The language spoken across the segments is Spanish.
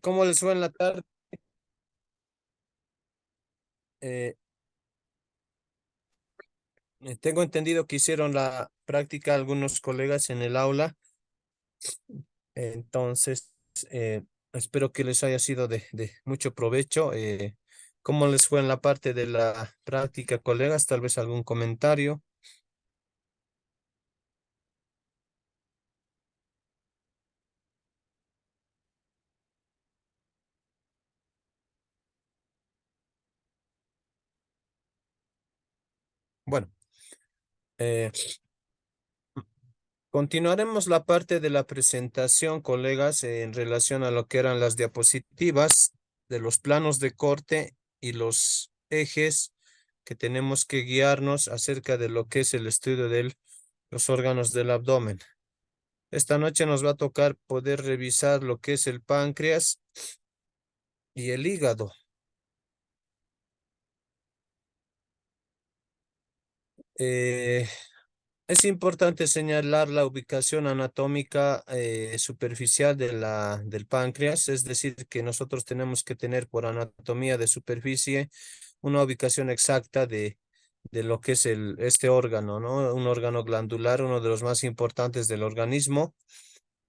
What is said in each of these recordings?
¿Cómo les fue en la tarde? Eh, Tengo entendido que hicieron la práctica algunos colegas en el aula, entonces espero que les haya sido de mucho provecho. ¿Cómo les fue en la parte de la práctica, colegas? Tal vez algún comentario. Bueno, eh, continuaremos la parte de la presentación, colegas, en relación a lo que eran las diapositivas de los planos de corte y los ejes que tenemos que guiarnos acerca de lo que es el estudio de los órganos del abdomen. Esta noche nos va a tocar poder revisar lo que es el páncreas y el hígado. Eh, Es importante señalar la ubicación anatómica superficial de del páncreas, es decir, que nosotros tenemos que tener por anatomía de superficie una ubicación exacta de lo que es este órgano, ¿no? Un órgano glandular, uno de los más importantes del organismo.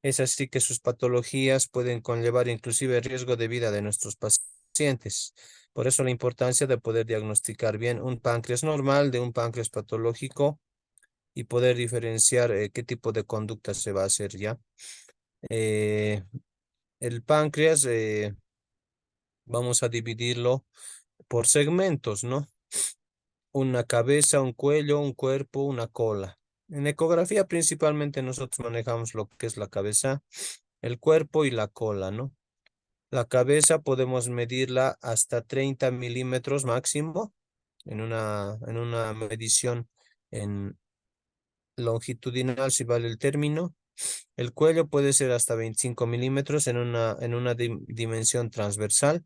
Es así que sus patologías pueden conllevar inclusive riesgo de vida de nuestros pacientes. Por eso la importancia de poder diagnosticar bien un páncreas normal de un páncreas patológico y poder diferenciar qué tipo de conducta se va a hacer ya. Eh, el páncreas vamos a dividirlo por segmentos, ¿no? Una cabeza, un cuello, un cuerpo, una cola. En ecografía principalmente nosotros manejamos lo que es la cabeza, el cuerpo y la cola, ¿no? La cabeza podemos medirla hasta 30 milímetros máximo en una medición en longitudinal, si vale el término. El cuello puede ser hasta 25 milímetros en una dimensión transversal.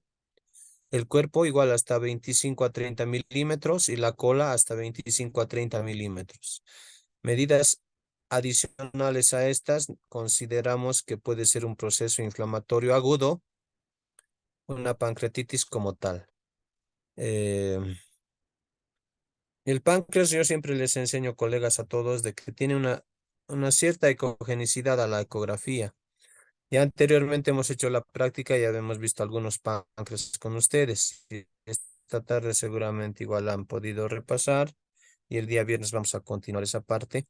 El cuerpo igual hasta 25 a 30 milímetros y la cola hasta 25 a 30 milímetros. Medidas adicionales a estas, consideramos que puede ser un proceso inflamatorio agudo, una pancreatitis como tal. Eh, el páncreas, yo siempre les enseño, colegas, a todos de que tiene una cierta ecogenicidad a la ecografía. Ya anteriormente hemos hecho la práctica y habíamos visto algunos páncreas con ustedes. Y esta tarde seguramente igual han podido repasar y el día viernes vamos a continuar esa parte.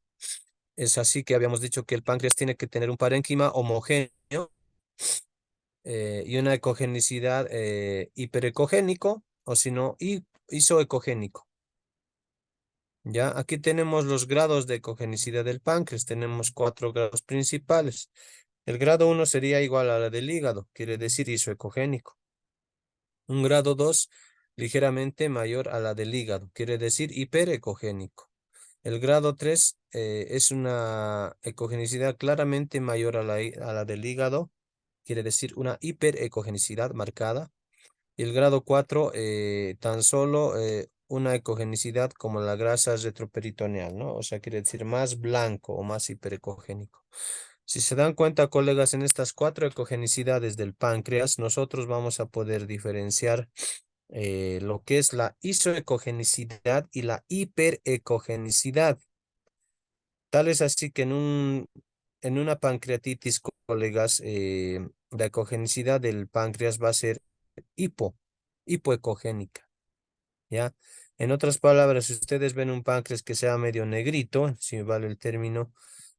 Es así que habíamos dicho que el páncreas tiene que tener un parénquima homogéneo y una ecogenicidad hiperecogénico o si no isoecogénico. Ya aquí tenemos los grados de ecogenicidad del páncreas. Tenemos cuatro grados principales. El grado uno sería igual a la del hígado, quiere decir isoecogénico. Un grado 2 ligeramente mayor a la del hígado, quiere decir hiperecogénico. El grado 3 es una ecogenicidad claramente mayor a a la del hígado, quiere decir una hiperecogenicidad marcada. Y el grado 4 tan solo una ecogenicidad como la grasa retroperitoneal, ¿no? O sea, quiere decir más blanco o más hiperecogénico. Si se dan cuenta, colegas, en estas cuatro ecogenicidades del páncreas, nosotros vamos a poder diferenciar lo que es la isoecogenicidad y la hiperecogenicidad. Tal es así que en una pancreatitis, colegas, la ecogenicidad del páncreas va a ser hipoecogénica, ¿ya? En otras palabras, si ustedes ven un páncreas que sea medio negrito, si vale el término,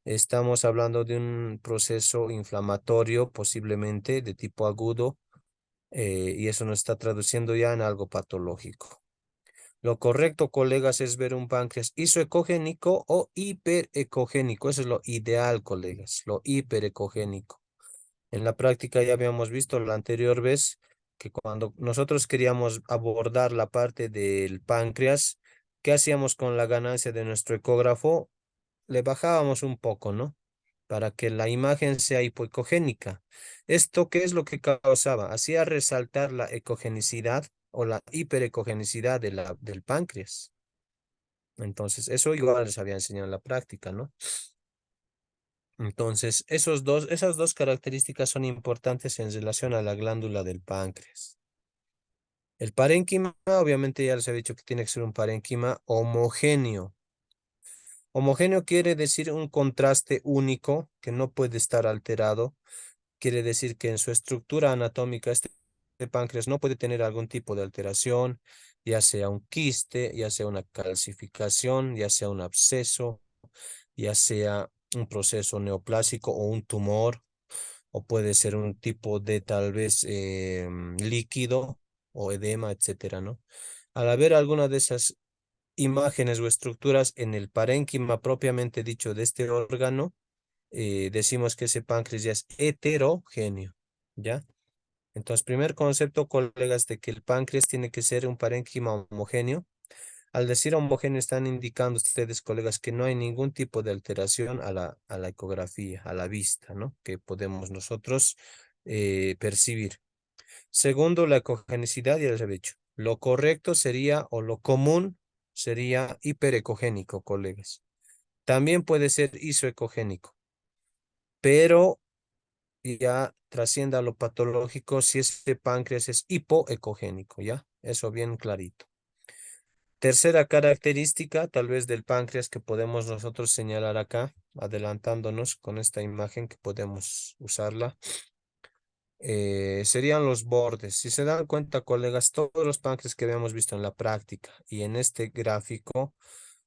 estamos hablando de un proceso inflamatorio, posiblemente de tipo agudo, y eso nos está traduciendo ya en algo patológico. Lo correcto, colegas, es ver un páncreas isoecogénico o hiperecogénico. Eso es lo ideal, colegas, lo hiperecogénico. En la práctica ya habíamos visto la anterior vez que cuando nosotros queríamos abordar la parte del páncreas, ¿qué hacíamos con la ganancia de nuestro ecógrafo? Le bajábamos un poco, ¿no? Para que la imagen sea hipoecogénica. ¿Esto qué es lo que causaba? Hacía resaltar la ecogenicidad o la hiperecogenicidad de del páncreas. Entonces, eso igual les había enseñado en la práctica, ¿no? Entonces, esas dos características son importantes en relación a la glándula del páncreas. El parénquima, obviamente ya les he dicho que tiene que ser un parénquima homogéneo. Homogéneo quiere decir un contraste único que no puede estar alterado. Quiere decir que en su estructura anatómica este páncreas no puede tener algún tipo de alteración, ya sea un quiste, ya sea una calcificación, ya sea un absceso, ya sea un proceso neoplásico o un tumor, o puede ser un tipo de tal vez líquido o edema, etcétera, ¿no? Al haber alguna de esas imágenes o estructuras en el parénquima propiamente dicho de este órgano, decimos que ese páncreas ya es heterogéneo, ¿ya? Entonces, primer concepto, colegas, de que el páncreas tiene que ser un parénquima homogéneo. Al decir homogéneo, están indicando ustedes, colegas, que no hay ningún tipo de alteración a la ecografía, a la vista, ¿no? Que podemos nosotros percibir. Segundo, la ecogenicidad, ya les he dicho. Lo correcto sería, o lo común sería hiperecogénico, colegas. También puede ser isoecogénico, pero ya trascienda a lo patológico si ese páncreas es hipoecogénico, ¿ya? Eso bien clarito. Tercera característica, tal vez del páncreas que podemos nosotros señalar acá, adelantándonos con esta imagen que podemos usarla, serían los bordes. Si se dan cuenta, colegas, todos los páncreas que habíamos visto en la práctica y en este gráfico,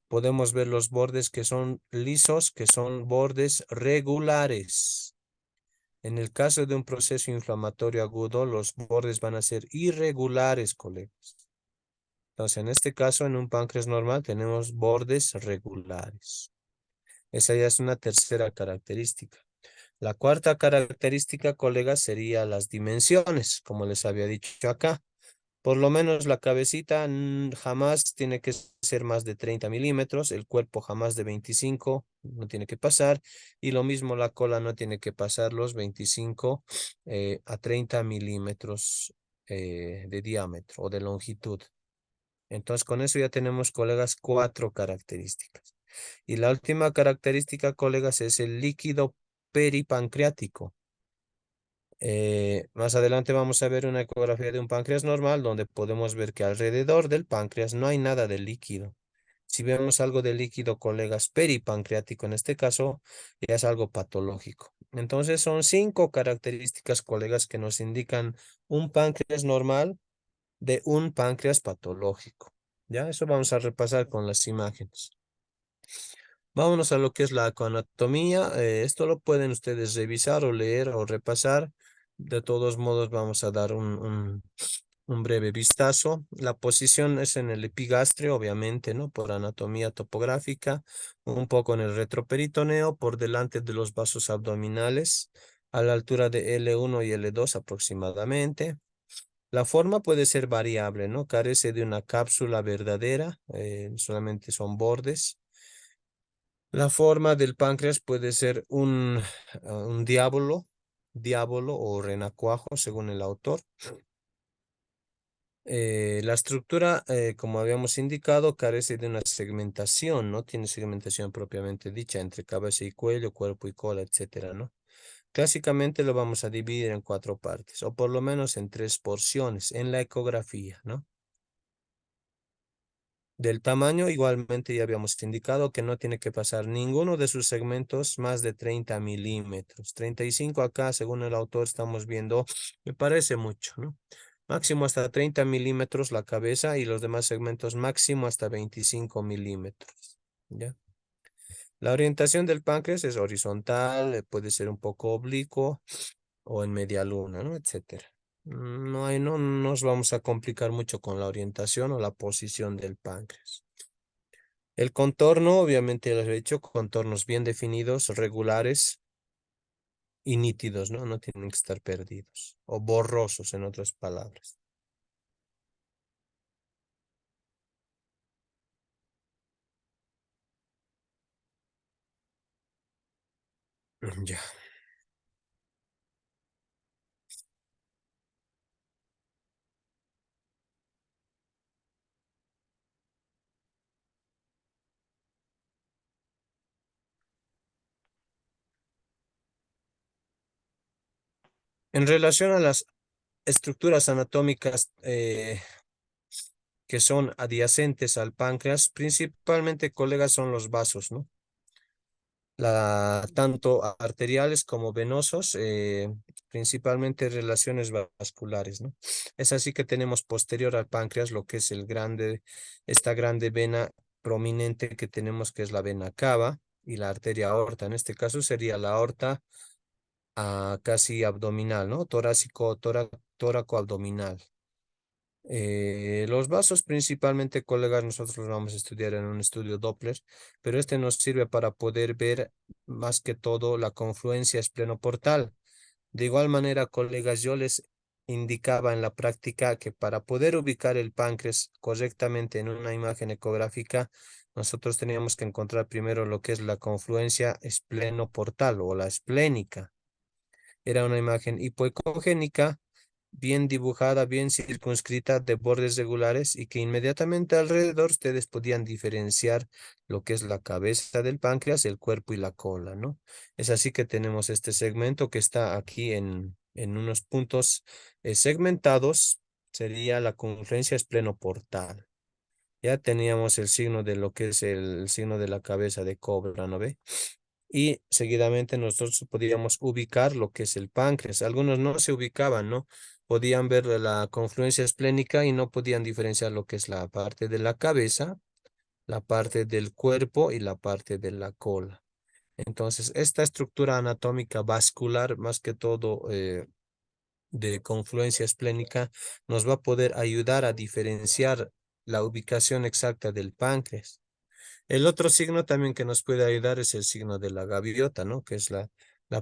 podemos ver los bordes que son lisos, que son bordes regulares. En el caso de un proceso inflamatorio agudo, los bordes van a ser irregulares, colegas. Entonces, en este caso, en un páncreas normal, tenemos bordes regulares. Esa ya es una tercera característica. La cuarta característica, colegas, sería las dimensiones, como les había dicho acá. Por lo menos la cabecita jamás tiene que ser más de 30 milímetros, el cuerpo jamás de 25, no tiene que pasar, y lo mismo la cola no tiene que pasar los 25 a 30 milímetros de diámetro o de longitud. Entonces, con eso ya tenemos, colegas, cuatro características. Y la última característica, colegas, es el líquido peripancreático. Más adelante vamos a ver una ecografía de un páncreas normal donde podemos ver que alrededor del páncreas no hay nada de líquido. Si vemos algo de líquido, colegas, peripancreático en este caso, ya es algo patológico. Entonces son cinco características, colegas, que nos indican un páncreas normal de un páncreas patológico. Ya, eso vamos a repasar con las imágenes. Vámonos a lo que es la ecoanatomía. Esto lo pueden ustedes revisar o leer o repasar. De todos modos, vamos a dar un breve vistazo. La posición es en el epigastrio, obviamente, ¿no? Por anatomía topográfica, un poco en el retroperitoneo, por delante de los vasos abdominales, a la altura de L1 y L2 aproximadamente. La forma puede ser variable, ¿no? Carece de una cápsula verdadera, solamente son bordes. La forma del páncreas puede ser un diábolo o renacuajo, según el autor. La estructura, como habíamos indicado, carece de una segmentación, no tiene segmentación propiamente dicha entre cabeza y cuello, cuerpo y cola, etcétera, ¿no? Clásicamente lo vamos a dividir en cuatro partes, o por lo menos en tres porciones, en la ecografía, ¿no? Del tamaño, igualmente ya habíamos indicado que no tiene que pasar ninguno de sus segmentos más de 30 milímetros. 35 acá, según el autor, estamos viendo, me parece mucho, ¿no? Máximo hasta 30 milímetros la cabeza y los demás segmentos máximo hasta 25 milímetros. ¿Ya? La orientación del páncreas es horizontal, puede ser un poco oblicuo o en media luna, ¿no? Etcétera. No nos vamos a complicar mucho con la orientación o la posición del páncreas. El contorno, obviamente, ya les he dicho, contornos bien definidos, regulares y nítidos, ¿no? No tienen que estar perdidos o borrosos, en otras palabras. Ya. En relación a las estructuras anatómicas que son adyacentes al páncreas, principalmente, colegas, son los vasos, ¿no? Tanto arteriales como venosos, principalmente relaciones vasculares, ¿no? Es así que tenemos posterior al páncreas lo que es esta grande vena prominente que tenemos, que es la vena cava, y la arteria aorta. En este caso sería la aorta casi abdominal, ¿no? Tóraco abdominal. Los vasos principalmente, colegas, nosotros los vamos a estudiar en un estudio Doppler, pero este nos sirve para poder ver más que todo la confluencia esplenoportal. De igual manera, colegas, yo les indicaba en la práctica que para poder ubicar el páncreas correctamente en una imagen ecográfica, nosotros teníamos que encontrar primero lo que es la confluencia esplenoportal o la esplénica. Era una imagen hipoecogénica, bien dibujada, bien circunscrita, de bordes regulares, y que inmediatamente alrededor ustedes podían diferenciar lo que es la cabeza del páncreas, el cuerpo y la cola, ¿no? Es así que tenemos este segmento que está aquí en unos puntos segmentados, sería la confluencia esplenoportal. Ya teníamos el signo de lo que es el signo de la cabeza de cobra, ¿no ve? Y seguidamente nosotros podíamos ubicar lo que es el páncreas. Algunos no se ubicaban, ¿no? Podían ver la confluencia esplénica y no podían diferenciar lo que es la parte de la cabeza, la parte del cuerpo y la parte de la cola. Entonces, esta estructura anatómica vascular, más que todo de confluencia esplénica, nos va a poder ayudar a diferenciar la ubicación exacta del páncreas. El otro signo también que nos puede ayudar es el signo de la gaviota, ¿no? Que es la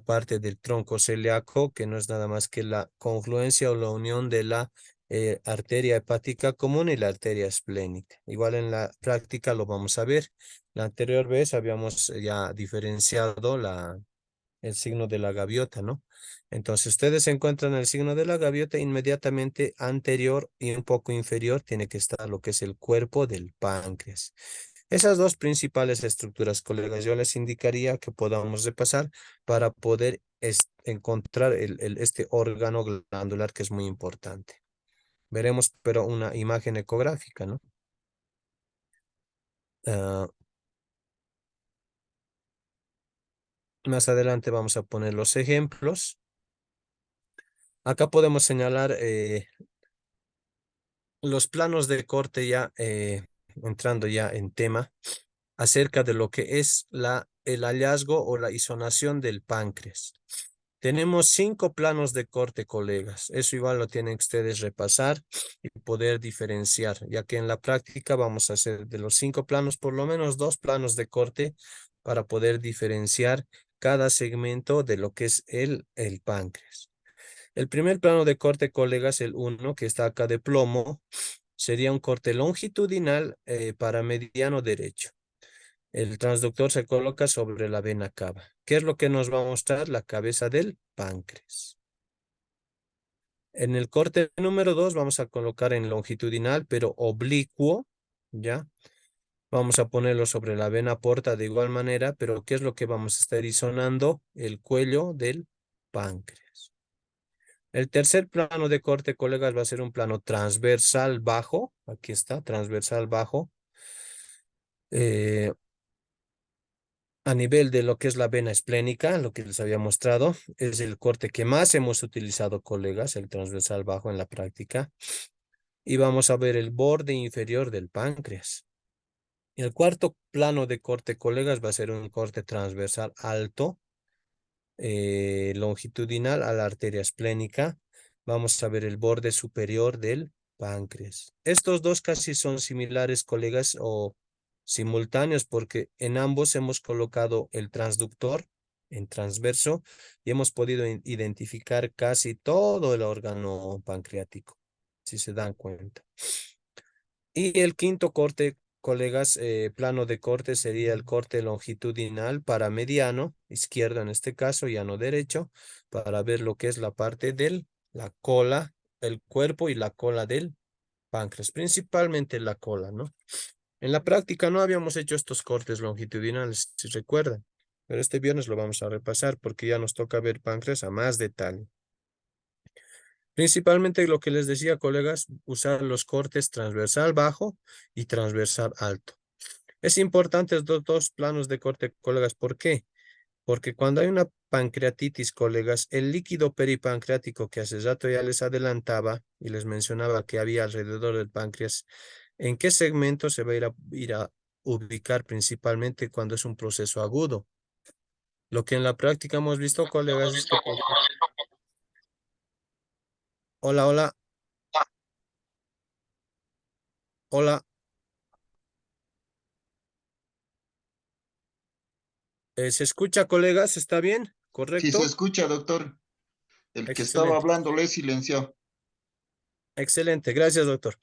parte del tronco celíaco, que no es nada más que la confluencia o la unión de la arteria hepática común y la arteria esplénica. Igual en la práctica lo vamos a ver. La anterior vez habíamos ya diferenciado el signo de la gaviota, ¿no? Entonces ustedes encuentran el signo de la gaviota, inmediatamente anterior y un poco inferior tiene que estar lo que es el cuerpo del páncreas. Esas dos principales estructuras, colegas, yo les indicaría que podamos repasar para poder encontrar este órgano glandular que es muy importante. Veremos, pero una imagen ecográfica, ¿no? Ah, Más adelante vamos a poner los ejemplos. Acá podemos señalar los planos de corte ya, entrando ya en tema, acerca de lo que es el hallazgo o la isonación del páncreas. Tenemos 5 planos de corte, colegas. Eso igual lo tienen que ustedes repasar y poder diferenciar, ya que en la práctica vamos a hacer de los 5 planos, por lo menos 2 planos de corte para poder diferenciar cada segmento de lo que es el páncreas. El primer plano de corte, colegas, el uno, que está acá de plomo, sería un corte longitudinal para mediano derecho. El transductor se coloca sobre la vena cava. ¿Qué es lo que nos va a mostrar? La cabeza del páncreas. En el corte número 2 vamos a colocar en longitudinal, pero oblicuo, ¿ya? Vamos a ponerlo sobre la vena porta de igual manera, pero ¿qué es lo que vamos a estar isonando? El cuello del páncreas. El tercer plano de corte, colegas, va a ser un plano transversal bajo. Aquí está, transversal bajo. Eh, A nivel de lo que es la vena esplénica, lo que les había mostrado, es el corte que más hemos utilizado, colegas, el transversal bajo en la práctica. Y vamos a ver el borde inferior del páncreas. El cuarto plano de corte, colegas, va a ser un corte transversal alto, longitudinal a la arteria esplénica. Vamos a ver el borde superior del páncreas. Estos dos casi son similares, colegas, o simultáneos, porque en ambos hemos colocado el transductor en transverso y hemos podido identificar casi todo el órgano pancreático, si se dan cuenta. Y el quinto corte, colegas, plano de corte, sería el corte longitudinal para mediano, izquierdo en este caso, ya no derecho, para ver lo que es la parte la cola, el cuerpo y la cola del páncreas, principalmente la cola, ¿no? En la práctica no habíamos hecho estos cortes longitudinales, si recuerdan, pero este viernes lo vamos a repasar porque ya nos toca ver páncreas a más detalle. Principalmente lo que les decía, colegas, usar los cortes transversal bajo y transversal alto. Es importante estos dos planos de corte, colegas. ¿Por qué? Porque cuando hay una pancreatitis, colegas, el líquido peripancreático que hace rato ya les adelantaba y les mencionaba que había alrededor del páncreas, ¿en qué segmento se va a ir a ubicar principalmente cuando es un proceso agudo? Lo que en la práctica hemos visto, colegas, es que... Hola, hola, hola. ¿Se escucha, colegas? ¿Está bien? Si se ¿Correcto? escucha, doctor. El que estaba Excelente, hablando le silenció. excelente. Gracias, doctor.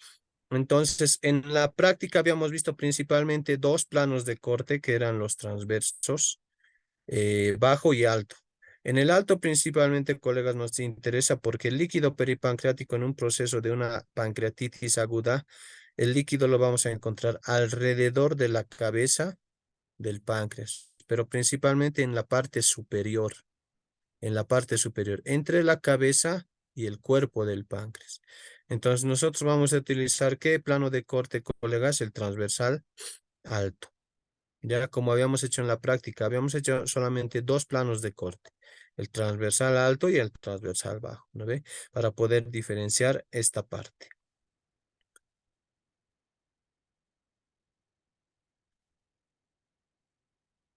Entonces, en la práctica habíamos visto principalmente dos planos de corte que eran los transversos, bajo y alto. En el alto principalmente, colegas, nos interesa porque el líquido peripancreático en un proceso de una pancreatitis aguda, el líquido lo vamos a encontrar alrededor de la cabeza del páncreas, pero principalmente en la parte superior, entre la cabeza y el cuerpo del páncreas. Entonces nosotros vamos a utilizar ¿qué plano de corte, colegas? El transversal alto. Ya como habíamos hecho en la práctica, habíamos hecho solamente dos planos de corte, el transversal alto y el transversal bajo, ¿no ve? Para poder diferenciar esta parte.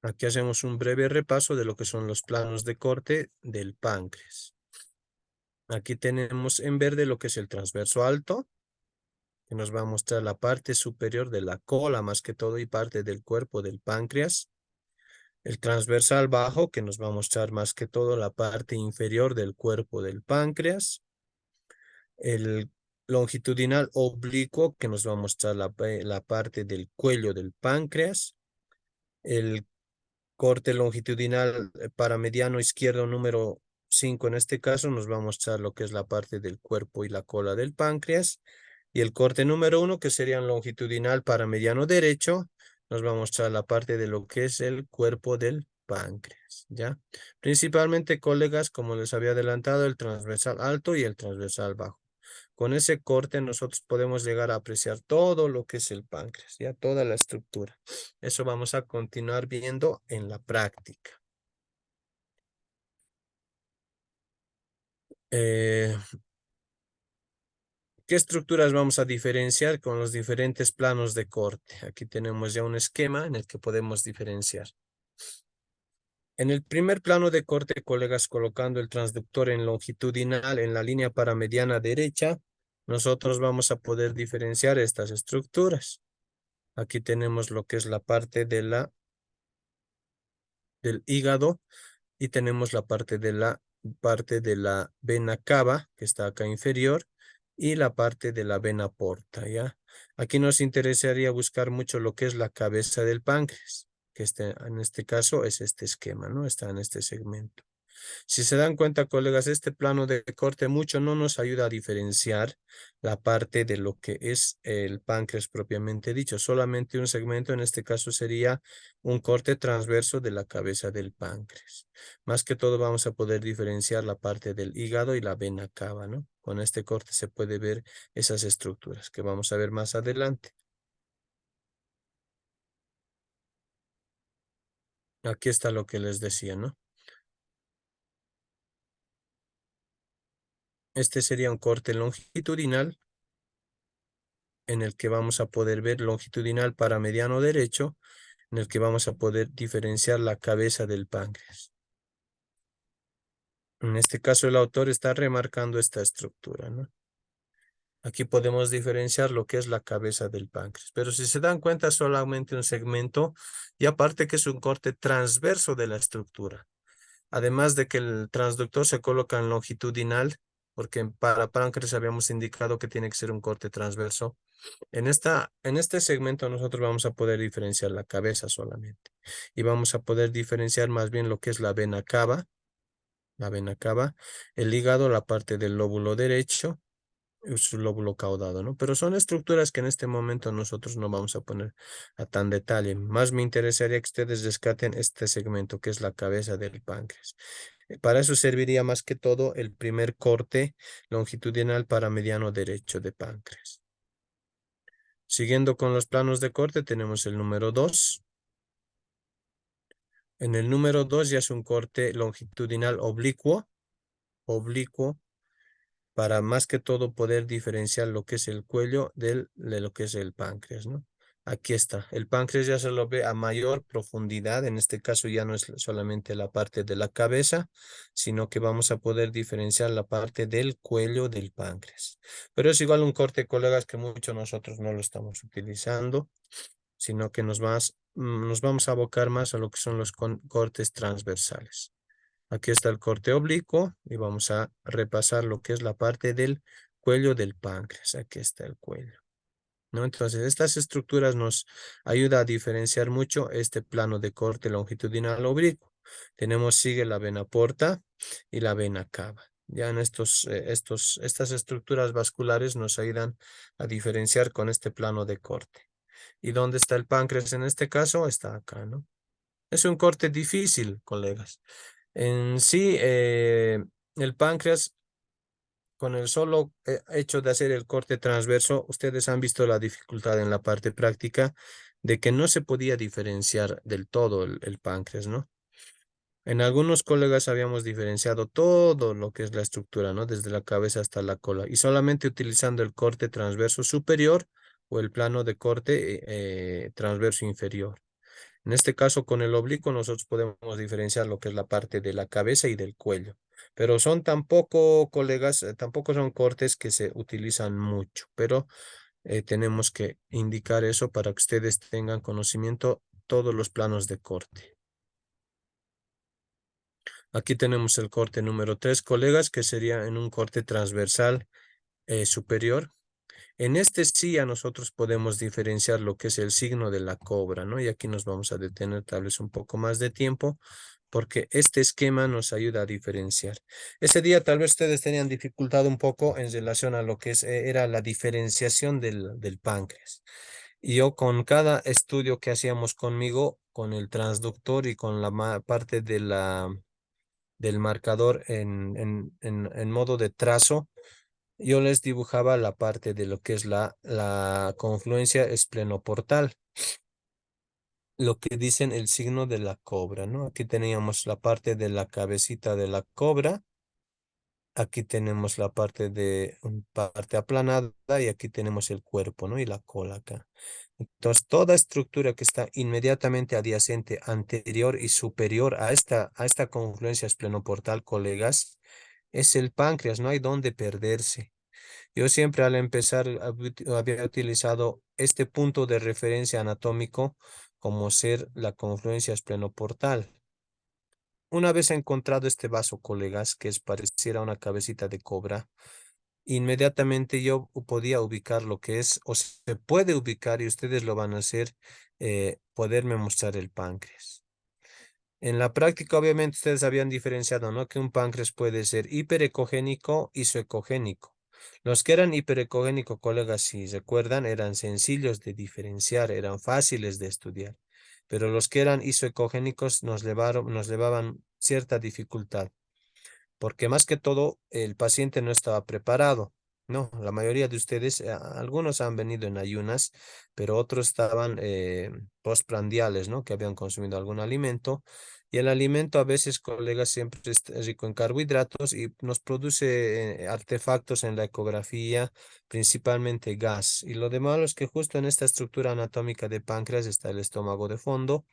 Aquí hacemos un breve repaso de lo que son los planos de corte del páncreas. Aquí tenemos en verde lo que es el transverso alto, que nos va a mostrar la parte superior de la cola más que todo y parte del cuerpo del páncreas. El transversal bajo, que nos va a mostrar más que todo la parte inferior del cuerpo del páncreas. El longitudinal oblicuo, que nos va a mostrar la parte del cuello del páncreas. El corte longitudinal para mediano izquierdo número 5 en este caso nos va a mostrar lo que es la parte del cuerpo y la cola del páncreas. Y el corte número 1, que sería longitudinal para mediano derecho, nos va a mostrar la parte de lo que es el cuerpo del páncreas, ¿ya? Principalmente, colegas, como les había adelantado, el transversal alto y el transversal bajo. Con ese corte nosotros podemos llegar a apreciar todo lo que es el páncreas, ya toda la estructura. Eso vamos a continuar viendo en la práctica. Eh, ¿Qué estructuras vamos a diferenciar con los diferentes planos de corte? Aquí tenemos ya un esquema en el que podemos diferenciar. En el primer plano de corte, colegas, colocando el transductor en longitudinal en la línea paramediana derecha, nosotros vamos a poder diferenciar estas estructuras. Aquí tenemos lo que es la parte del hígado y tenemos la parte de la vena cava, que está acá inferior, y la parte de la vena porta, ¿ya? Aquí nos interesaría buscar mucho lo que es la cabeza del páncreas, que en este caso es este esquema, ¿no? Está en este segmento. Si se dan cuenta, colegas, este plano de corte mucho no nos ayuda a diferenciar la parte de lo que es el páncreas propiamente dicho. Solamente un segmento, en este caso sería un corte transverso de la cabeza del páncreas. Más que todo vamos a poder diferenciar la parte del hígado y la vena cava, ¿no? Con este corte se puede ver esas estructuras que vamos a ver más adelante. Aquí está lo que les decía, ¿no? Este sería un corte longitudinal en el que vamos a poder ver longitudinal para mediano derecho, en el que vamos a poder diferenciar la cabeza del páncreas. En este caso el autor está remarcando esta estructura, ¿no? Aquí podemos diferenciar lo que es la cabeza del páncreas, pero si se dan cuenta solamente un segmento y aparte que es un corte transverso de la estructura. Además de que el transductor se coloca en longitudinal, porque para páncreas habíamos indicado que tiene que ser un corte transverso. En este segmento nosotros vamos a poder diferenciar la cabeza solamente y vamos a poder diferenciar más bien lo que es la vena cava, el hígado, la parte del lóbulo derecho y su lóbulo caudado, ¿no? Pero son estructuras que en este momento nosotros no vamos a poner a tan detalle. Más me interesaría que ustedes rescaten este segmento que es la cabeza del páncreas. Para eso serviría más que todo el primer corte longitudinal para mediano derecho de páncreas. Siguiendo con los planos de corte, tenemos el número 2. En el número 2 ya es un corte longitudinal oblicuo, para más que todo poder diferenciar lo que es el cuello de lo que es el páncreas, ¿no? Aquí está. El páncreas ya se lo ve a mayor profundidad. En este caso ya no es solamente la parte de la cabeza, sino que vamos a poder diferenciar la parte del cuello del páncreas. Pero es igual un corte, colegas, que muchos nosotros no lo estamos utilizando, sino que nos vamos a abocar más a lo que son los cortes transversales. Aquí está el corte oblicuo y vamos a repasar lo que es la parte del cuello del páncreas. Aquí está el cuello, ¿no? Entonces, estas estructuras nos ayudan a diferenciar mucho este plano de corte longitudinal oblicuo. Sigue la vena porta y la vena cava. Ya en estas estructuras vasculares nos ayudan a diferenciar con este plano de corte. ¿Y dónde está el páncreas en este caso? Está acá, ¿no? Es un corte difícil, colegas. En sí, el páncreas, con el solo hecho de hacer el corte transverso, ustedes han visto la dificultad en la parte práctica de que no se podía diferenciar del todo el páncreas, ¿no? En algunos colegas habíamos diferenciado todo lo que es la estructura, ¿no? Desde la cabeza hasta la cola, y solamente utilizando el corte transverso superior o el plano de corte transverso inferior. En este caso, con el oblicuo, nosotros podemos diferenciar lo que es la parte de la cabeza y del cuello. Pero son tampoco, colegas, tampoco son cortes que se utilizan mucho, pero tenemos que indicar eso para que ustedes tengan conocimiento todos los planos de corte. Aquí tenemos el corte número 3, colegas, que sería en un corte transversal superior. En este sí a nosotros podemos diferenciar lo que es el signo de la cobra, ¿no? Y aquí nos vamos a detener tal vez un poco más de tiempo, porque este esquema nos ayuda a diferenciar. Ese día tal vez ustedes tenían dificultad un poco en relación a lo que era la diferenciación del páncreas. Y yo con cada estudio que hacíamos conmigo, con el transductor y con la parte del marcador en modo de trazo, yo les dibujaba la parte de lo que es la confluencia esplenoportal, lo que dicen el signo de la cobra, ¿no? Aquí teníamos la parte de la cabecita de la cobra, aquí tenemos la parte parte aplanada y aquí tenemos el cuerpo, ¿no? Y la cola acá. Entonces, toda estructura que está inmediatamente adyacente, anterior y superior a esta confluencia esplenoportal, colegas, es el páncreas, no hay dónde perderse. Yo siempre al empezar había utilizado este punto de referencia anatómico como ser la confluencia esplenoportal. Una vez encontrado este vaso, colegas, que pareciera una cabecita de cobra, inmediatamente yo podía ubicar lo que es, o se puede ubicar, y ustedes lo van a hacer, poderme mostrar el páncreas. En la práctica, obviamente, ustedes habían diferenciado, ¿no? Que un páncreas puede ser hiperecogénico y isoecogénico. Los que eran hiperecogénicos, colegas, si recuerdan, eran sencillos de diferenciar, eran fáciles de estudiar. Pero los que eran isoecogénicos nos llevaban cierta dificultad, porque más que todo el paciente no estaba preparado. No, la mayoría de ustedes, algunos han venido en ayunas, pero otros estaban postprandiales, ¿no? Que habían consumido algún alimento. Y el alimento a veces, colegas, siempre es rico en carbohidratos y nos produce artefactos en la ecografía, principalmente gas. Y lo de malo es que justo en esta estructura anatómica de páncreas está el estómago de fondo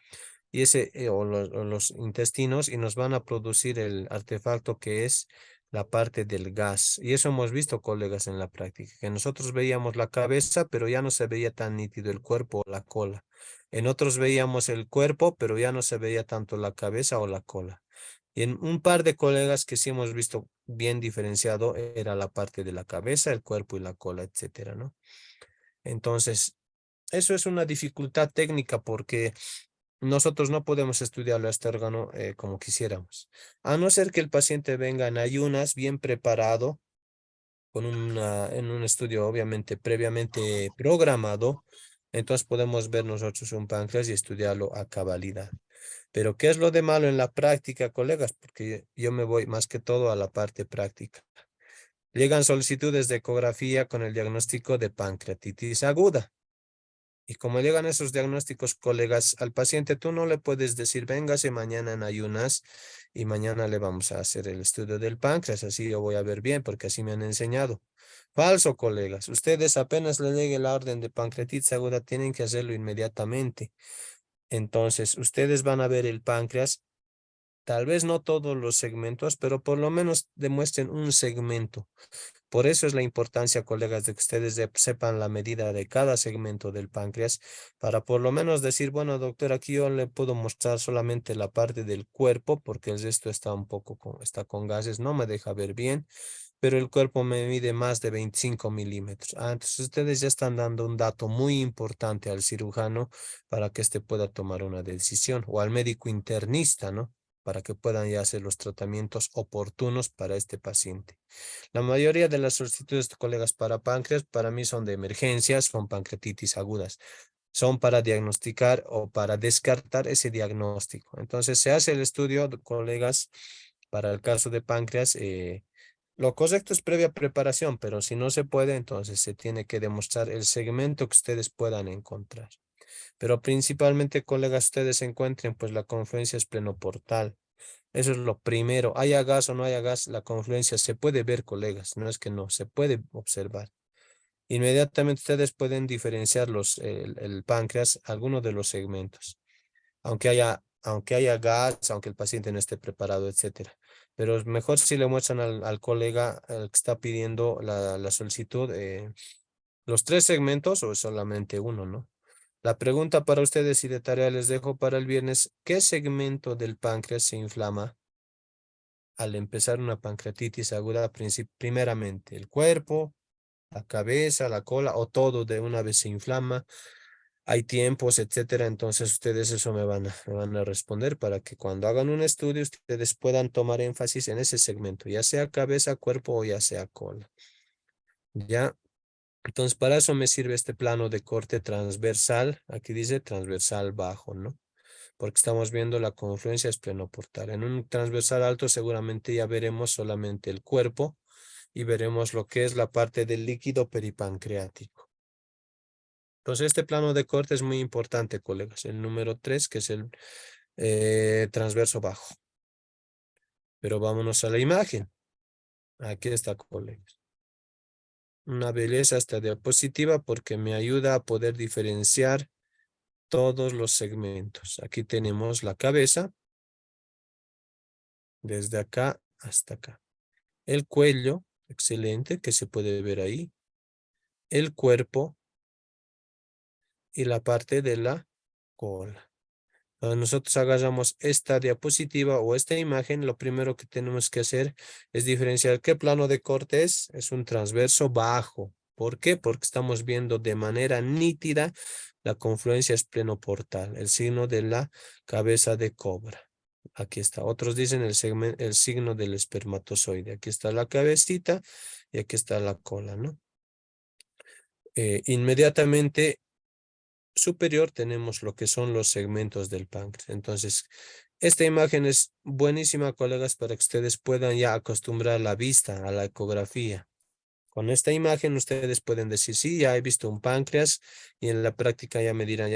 y o los intestinos, y nos van a producir el artefacto que es la parte del gas. Y eso hemos visto, colegas, en la práctica, que nosotros veíamos la cabeza, pero ya no se veía tan nítido el cuerpo o la cola. En otros veíamos el cuerpo, pero ya no se veía tanto la cabeza o la cola. Y en un par de colegas que sí hemos visto bien diferenciado era la parte de la cabeza, el cuerpo y la cola, etcétera, ¿no? Entonces, eso es una dificultad técnica porque nosotros no podemos estudiarlo a este órgano como quisiéramos. A no ser que el paciente venga en ayunas, bien preparado, en un estudio obviamente previamente programado, entonces podemos ver nosotros un páncreas y estudiarlo a cabalidad. Pero ¿qué es lo de malo en la práctica, colegas? Porque yo me voy más que todo a la parte práctica. Llegan solicitudes de ecografía con el diagnóstico de pancreatitis aguda. Y como llegan esos diagnósticos, colegas, al paciente tú no le puedes decir, véngase mañana en ayunas y mañana le vamos a hacer el estudio del páncreas, así yo voy a ver bien, porque así me han enseñado. Falso, colegas. Ustedes apenas le llegue la orden de pancreatitis aguda, tienen que hacerlo inmediatamente. Entonces, ustedes van a ver el páncreas, tal vez no todos los segmentos, pero por lo menos demuestren un segmento. Por eso es la importancia, colegas, de que ustedes sepan la medida de cada segmento del páncreas para por lo menos decir, bueno, doctor, aquí yo le puedo mostrar solamente la parte del cuerpo porque el resto está un poco está con gases, no me deja ver bien, pero el cuerpo me mide más de 25 milímetros. Entonces ustedes ya están dando un dato muy importante al cirujano para que éste pueda tomar una decisión o al médico internista, ¿no? Para que puedan ya hacer los tratamientos oportunos para este paciente. La mayoría de las solicitudes, colegas, para páncreas, para mí son de emergencias, son pancreatitis agudas. Son para diagnosticar o para descartar ese diagnóstico. Entonces, se hace el estudio, colegas, para el caso de páncreas. Lo correcto es previa preparación, pero si no se puede, entonces se tiene que demostrar el segmento que ustedes puedan encontrar. Pero principalmente, colegas, ustedes encuentren pues la confluencia esplenoportal. Eso es lo primero. Haya gas o no haya gas, la confluencia se puede ver, colegas. No es que no, se puede observar. Inmediatamente ustedes pueden diferenciar el páncreas, algunos de los segmentos, aunque haya gas, aunque el paciente no esté preparado, etcétera. Pero es mejor si le muestran al colega al que está pidiendo la solicitud, los tres segmentos o solamente uno, ¿no? La pregunta para ustedes y de tarea les dejo para el viernes, ¿qué segmento del páncreas se inflama al empezar una pancreatitis aguda? Primeramente, el cuerpo, la cabeza, la cola o todo de una vez se inflama. Hay tiempos, etcétera. Entonces ustedes eso me van a responder para que cuando hagan un estudio ustedes puedan tomar énfasis en ese segmento, ya sea cabeza, cuerpo o ya sea cola. Ya. Entonces para eso me sirve este plano de corte transversal. Aquí dice transversal bajo, ¿no? Porque estamos viendo la confluencia esplenoportal. En un transversal alto seguramente ya veremos solamente el cuerpo y veremos lo que es la parte del líquido peripancreático. Entonces este plano de corte es muy importante, colegas. El número 3, que es el transverso bajo. Pero vámonos a la imagen. Aquí está, colegas. Una belleza esta diapositiva porque me ayuda a poder diferenciar todos los segmentos. Aquí tenemos la cabeza, desde acá hasta acá. El cuello, excelente, que se puede ver ahí. El cuerpo y la parte de la cola. Cuando nosotros agarramos esta diapositiva o esta imagen, lo primero que tenemos que hacer es diferenciar qué plano de corte es. Es un transverso bajo. ¿Por qué? Porque estamos viendo de manera nítida la confluencia esplenoportal, el signo de la cabeza de cobra. Aquí está. Otros dicen el signo del espermatozoide. Aquí está la cabecita y aquí está la cola, ¿no? Inmediatamente superior tenemos lo que son los segmentos del páncreas. Entonces, esta imagen es buenísima, colegas, para que ustedes puedan ya acostumbrar la vista a la ecografía. Con esta imagen ustedes pueden decir, sí, ya he visto un páncreas y en la práctica ya me dirán,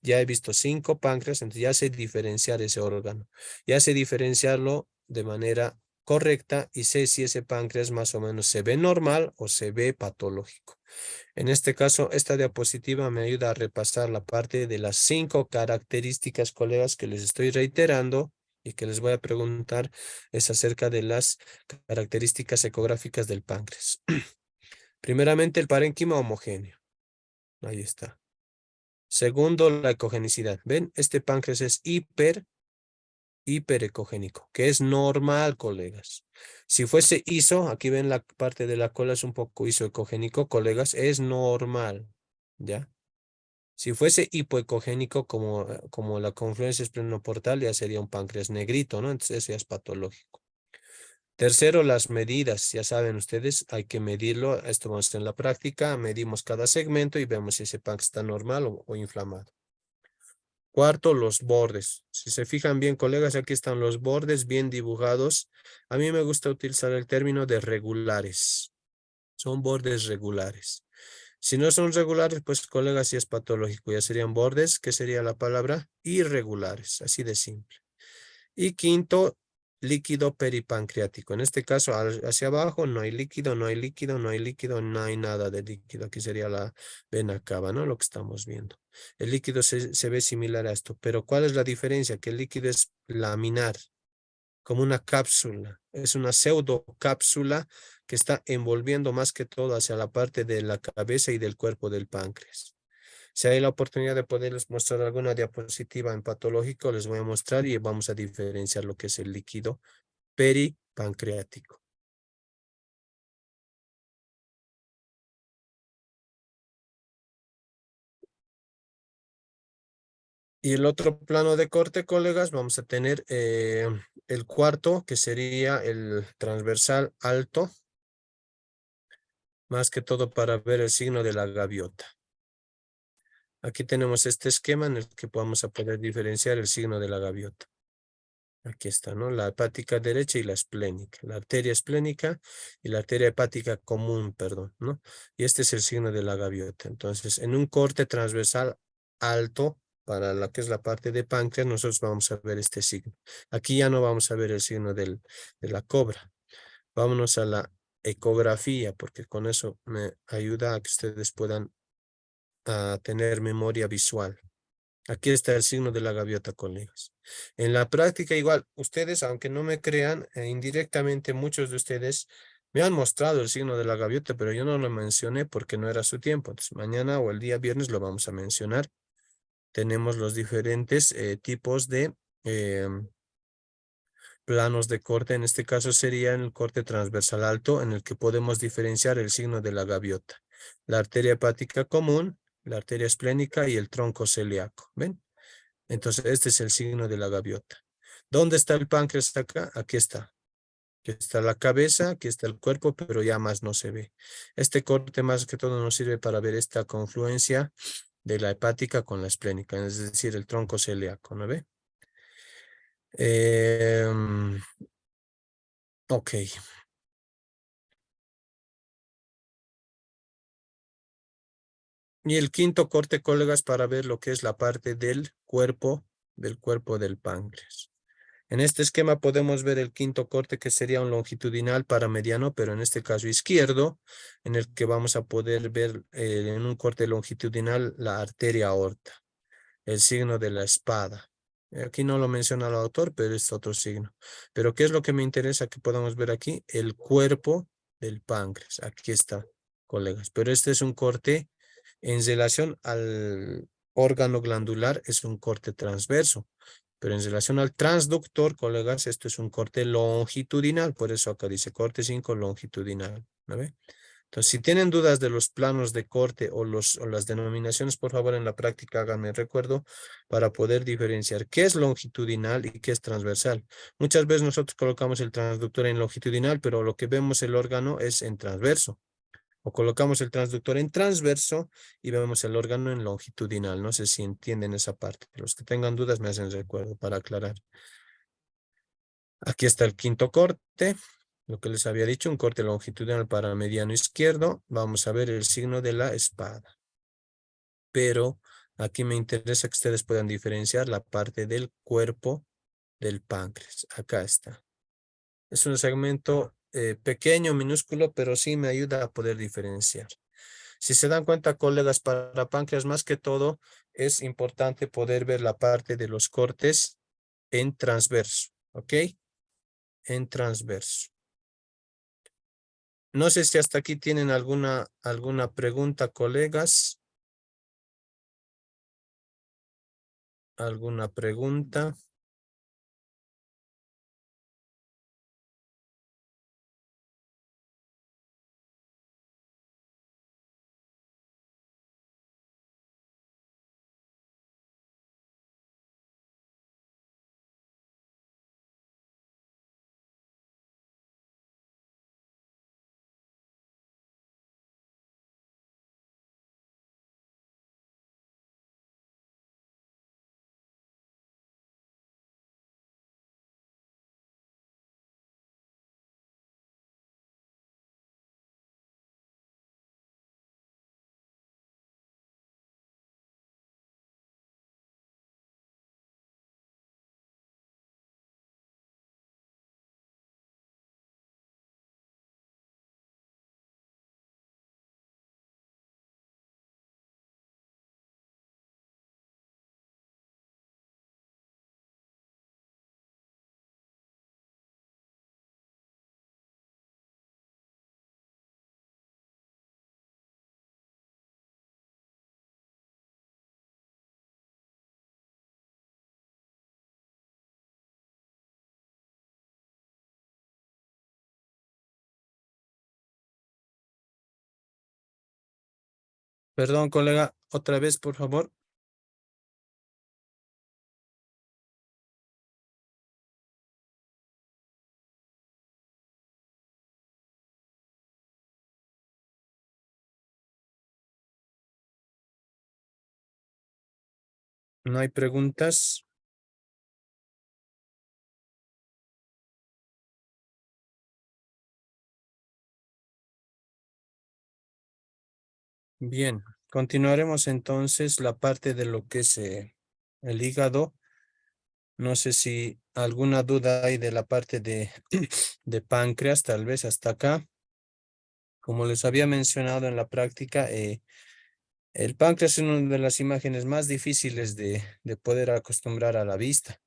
ya he visto 5 páncreas, entonces ya sé diferenciar ese órgano. Ya sé diferenciarlo de manera correcta y sé si ese páncreas más o menos se ve normal o se ve patológico. En este caso, esta diapositiva me ayuda a repasar la parte de las 5 características, colegas, que les estoy reiterando y que les voy a preguntar es acerca de las características ecográficas del páncreas. Primeramente, el parénquima homogéneo. Ahí está. Segundo, la ecogenicidad. ¿Ven? Este páncreas es hiperecogénico, que es normal, colegas. Si fuese iso, aquí ven la parte de la cola es un poco isoecogénico, colegas, es normal, ¿ya? Si fuese hipoecogénico como la confluencia esplenoportal, ya sería un páncreas negrito, ¿no? Entonces eso ya es patológico. Tercero, las medidas. Ya saben ustedes, hay que medirlo. Esto vamos a hacer en la práctica. Medimos cada segmento y vemos si ese páncreas está normal o inflamado. Cuarto, los bordes. Si se fijan bien, colegas, aquí están los bordes bien dibujados. A mí me gusta utilizar el término de regulares. Son bordes regulares. Si no son regulares, pues colegas, sí es patológico. Ya serían bordes, que sería la palabra irregulares, así de simple. Y quinto, líquido peripancreático. En este caso, hacia abajo no hay líquido, no hay líquido, no hay líquido, no hay nada de líquido. Aquí sería la vena cava, ¿no? Lo que estamos viendo. El líquido se ve similar a esto, pero ¿cuál es la diferencia? Que el líquido es laminar, como una cápsula. Es una pseudocápsula que está envolviendo más que todo hacia la parte de la cabeza y del cuerpo del páncreas. Si hay la oportunidad de poderles mostrar alguna diapositiva en patológico, les voy a mostrar y vamos a diferenciar lo que es el líquido peripancreático. Y el otro plano de corte, colegas, vamos a tener el cuarto, que sería el transversal alto, más que todo para ver el signo de la gaviota. Aquí tenemos este esquema en el que vamos a poder diferenciar el signo de la gaviota. Aquí está, ¿no? La hepática derecha y la esplénica. La arteria esplénica y la arteria hepática común, perdón, ¿no? Y este es el signo de la gaviota. Entonces, en un corte transversal alto, para la que es la parte de páncreas, nosotros vamos a ver este signo. Aquí ya no vamos a ver el signo de la cobra. Vámonos a la ecografía, porque con eso me ayuda a que ustedes puedan tener memoria visual. Aquí está el signo de la gaviota, colegas. En la práctica igual, ustedes, aunque no me crean, indirectamente muchos de ustedes me han mostrado el signo de la gaviota, pero yo no lo mencioné porque no era su tiempo. Entonces, mañana o el día viernes lo vamos a mencionar. Tenemos los diferentes tipos de planos de corte. En este caso sería el corte transversal alto, en el que podemos diferenciar el signo de la gaviota. La arteria hepática común, la arteria esplénica y el tronco celíaco. ¿Ven? Entonces, este es el signo de la gaviota. ¿Dónde está el páncreas acá? Aquí está. Aquí está la cabeza, aquí está el cuerpo, pero ya más no se ve. Este corte más que todo nos sirve para ver esta confluencia de la hepática con la esplénica, es decir, el tronco celíaco, ¿no ve? Ok. Y el quinto corte, colegas, para ver lo que es la parte del cuerpo del páncreas. En este esquema podemos ver el quinto corte, que sería un longitudinal para mediano, pero en este caso izquierdo, en el que vamos a poder ver en un corte longitudinal la arteria aorta, el signo de la espada. Aquí no lo menciona el autor, pero es otro signo. Pero ¿qué es lo que me interesa que podamos ver aquí? El cuerpo del páncreas. Aquí está, colegas. Pero este es un corte en relación al órgano glandular, es un corte transverso. Pero en relación al transductor, colegas, esto es un corte longitudinal. Por eso acá dice corte 5 longitudinal. ¿No ve? Entonces, si tienen dudas de los planos de corte o las denominaciones, por favor, en la práctica háganme recuerdo para poder diferenciar qué es longitudinal y qué es transversal. Muchas veces nosotros colocamos el transductor en longitudinal, pero lo que vemos el órgano es en transverso. O colocamos el transductor en transverso y vemos el órgano en longitudinal. No sé si entienden esa parte. Los que tengan dudas me hacen recuerdo para aclarar. Aquí está el quinto corte. Lo que les había dicho, un corte longitudinal para mediano izquierdo. Vamos a ver el signo de la espada. Pero aquí me interesa que ustedes puedan diferenciar la parte del cuerpo del páncreas. Acá está. Es un segmento pequeño, minúsculo, pero sí me ayuda a poder diferenciar. Si se dan cuenta, colegas, para páncreas más que todo es importante poder ver la parte de los cortes en transverso, ¿ok? En transverso. No sé si hasta aquí tienen alguna pregunta, colegas. ¿Alguna pregunta? Perdón, colega, otra vez, por favor. ¿No hay preguntas? Bien, continuaremos entonces la parte de lo que es el hígado. No sé si alguna duda hay de la parte de, de páncreas, tal vez hasta acá. Como les había mencionado en la práctica, el páncreas es una de las imágenes más difíciles de poder acostumbrar a la vista.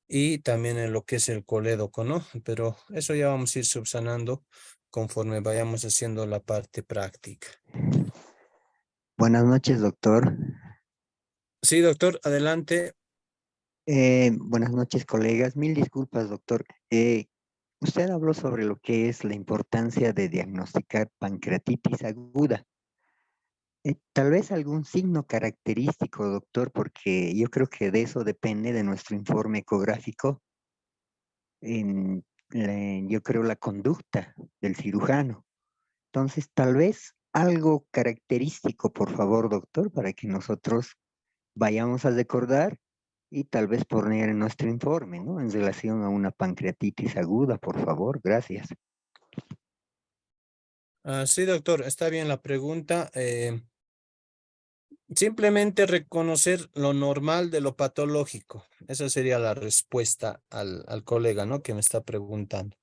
Y también en lo que es el colédoco, ¿no? Pero eso ya vamos a ir subsanando conforme vayamos haciendo la parte práctica. Buenas noches, doctor. Sí, doctor, adelante. Buenas noches, colegas. Mil disculpas, doctor. Usted habló sobre lo que es la importancia de diagnosticar pancreatitis aguda. Tal vez algún signo característico, doctor, porque yo creo que de eso depende de nuestro informe ecográfico, yo creo la conducta del cirujano. Entonces, tal vez algo característico, por favor, doctor, para que nosotros vayamos a recordar y tal vez poner en nuestro informe, ¿no? En relación a una pancreatitis aguda, por favor, gracias. Sí, doctor, está bien la pregunta. Simplemente reconocer lo normal de lo patológico. Esa sería la respuesta al colega, ¿no? Que me está preguntando.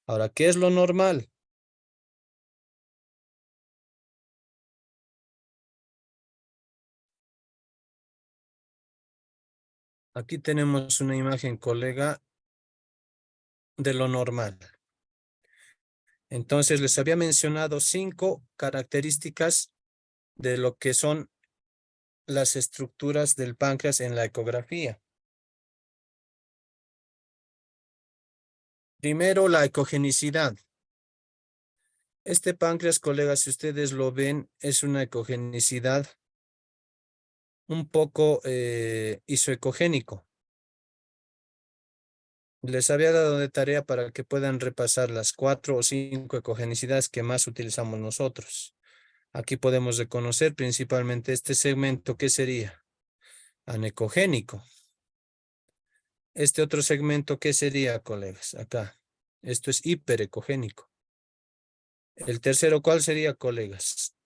Ahora, ¿qué es lo normal? Aquí tenemos una imagen, colega, de lo normal. Entonces, les había mencionado 5 características de lo que son las estructuras del páncreas en la ecografía. Primero, la ecogenicidad. Este páncreas, colegas, si ustedes lo ven, es una ecogenicidad un poco isoecogénico. Les había dado de tarea para que puedan repasar las 4 o 5 ecogenicidades que más utilizamos nosotros. Aquí podemos reconocer principalmente este segmento, ¿qué sería? Anecogénico. Este otro segmento, ¿qué sería, colegas? Acá. Esto es hiperecogénico. El tercero, ¿cuál sería, colegas?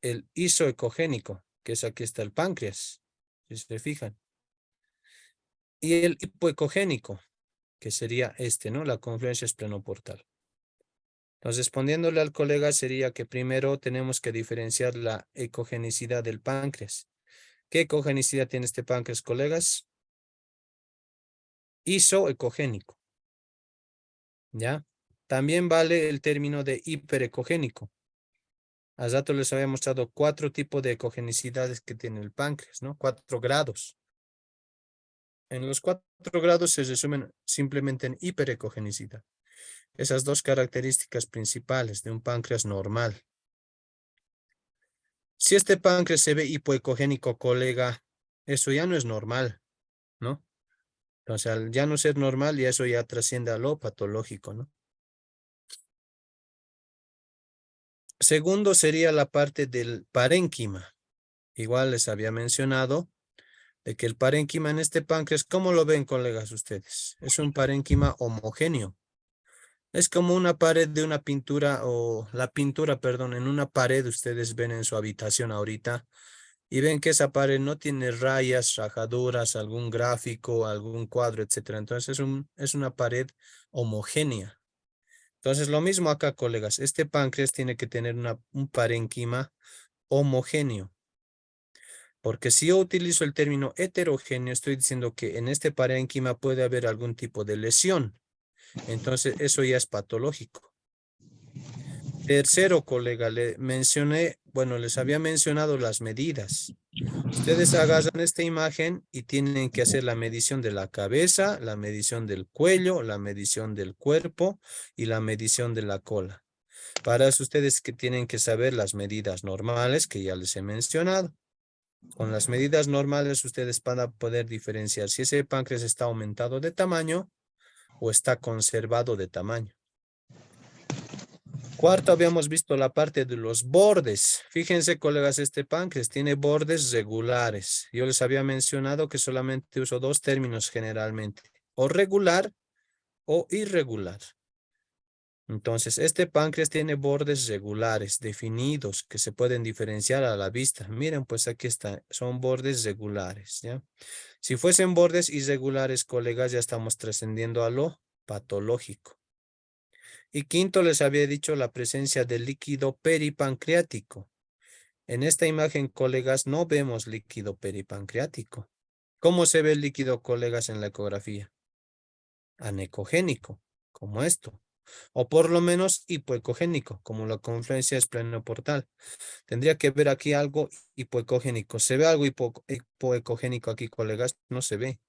El isoecogénico, que es aquí está el páncreas, si se fijan. Y el hipoecogénico, que sería este, ¿no? La confluencia esplenoportal. Entonces, respondiéndole al colega, sería que primero tenemos que diferenciar la ecogenicidad del páncreas. ¿Qué ecogenicidad tiene este páncreas, colegas? Isoecogénico, ¿ya? También vale el término de hiperecogénico. Al rato les había mostrado 4 tipos de ecogenicidades que tiene el páncreas, ¿no? 4 grados. En los 4 grados se resumen simplemente en hiperecogenicidad. Esas 2 características principales de un páncreas normal. Si este páncreas se ve hipoecogénico, colega, eso ya no es normal, ¿no? Entonces, al ya no ser normal, y eso ya trasciende a lo patológico, ¿no? Segundo sería la parte del parénquima. Igual les había mencionado de que el parénquima en este páncreas, ¿cómo lo ven, colegas, ustedes? Es un parénquima homogéneo. Es como una pared de una pintura o la pintura, perdón, en una pared ustedes ven en su habitación ahorita y ven que esa pared no tiene rayas, rajaduras, algún gráfico, algún cuadro, etcétera. Entonces es una pared homogénea. Entonces lo mismo acá, colegas. Este páncreas tiene que tener un parénquima homogéneo. Porque si yo utilizo el término heterogéneo, estoy diciendo que en este parénquima puede haber algún tipo de lesión. Entonces, eso ya es patológico. Tercero, colega, le mencioné, bueno, les había mencionado las medidas. Ustedes agarran esta imagen y tienen que hacer la medición de la cabeza, la medición del cuello, la medición del cuerpo y la medición de la cola. Para eso ustedes que tienen que saber las medidas normales que ya les he mencionado. Con las medidas normales ustedes van a poder diferenciar si ese páncreas está aumentado de tamaño o está conservado de tamaño. Cuarto, habíamos visto la parte de los bordes. Fíjense, colegas, este páncreas tiene bordes regulares. Yo les había mencionado que solamente uso dos términos generalmente, o regular o irregular. Entonces, este páncreas tiene bordes regulares, definidos, que se pueden diferenciar a la vista. Miren, pues aquí está, son bordes regulares, ¿ya? Si fuesen bordes irregulares, colegas, ya estamos trascendiendo a lo patológico. Y quinto, les había dicho la presencia del líquido peripancreático. En esta imagen, colegas, no vemos líquido peripancreático. ¿Cómo se ve el líquido, colegas, en la ecografía? Anecogénico, como esto. O por lo menos hipoecogénico, como la confluencia esplenoportal. Tendría que ver aquí algo hipoecogénico. ¿Se ve algo hipoecogénico aquí, colegas? No se ve.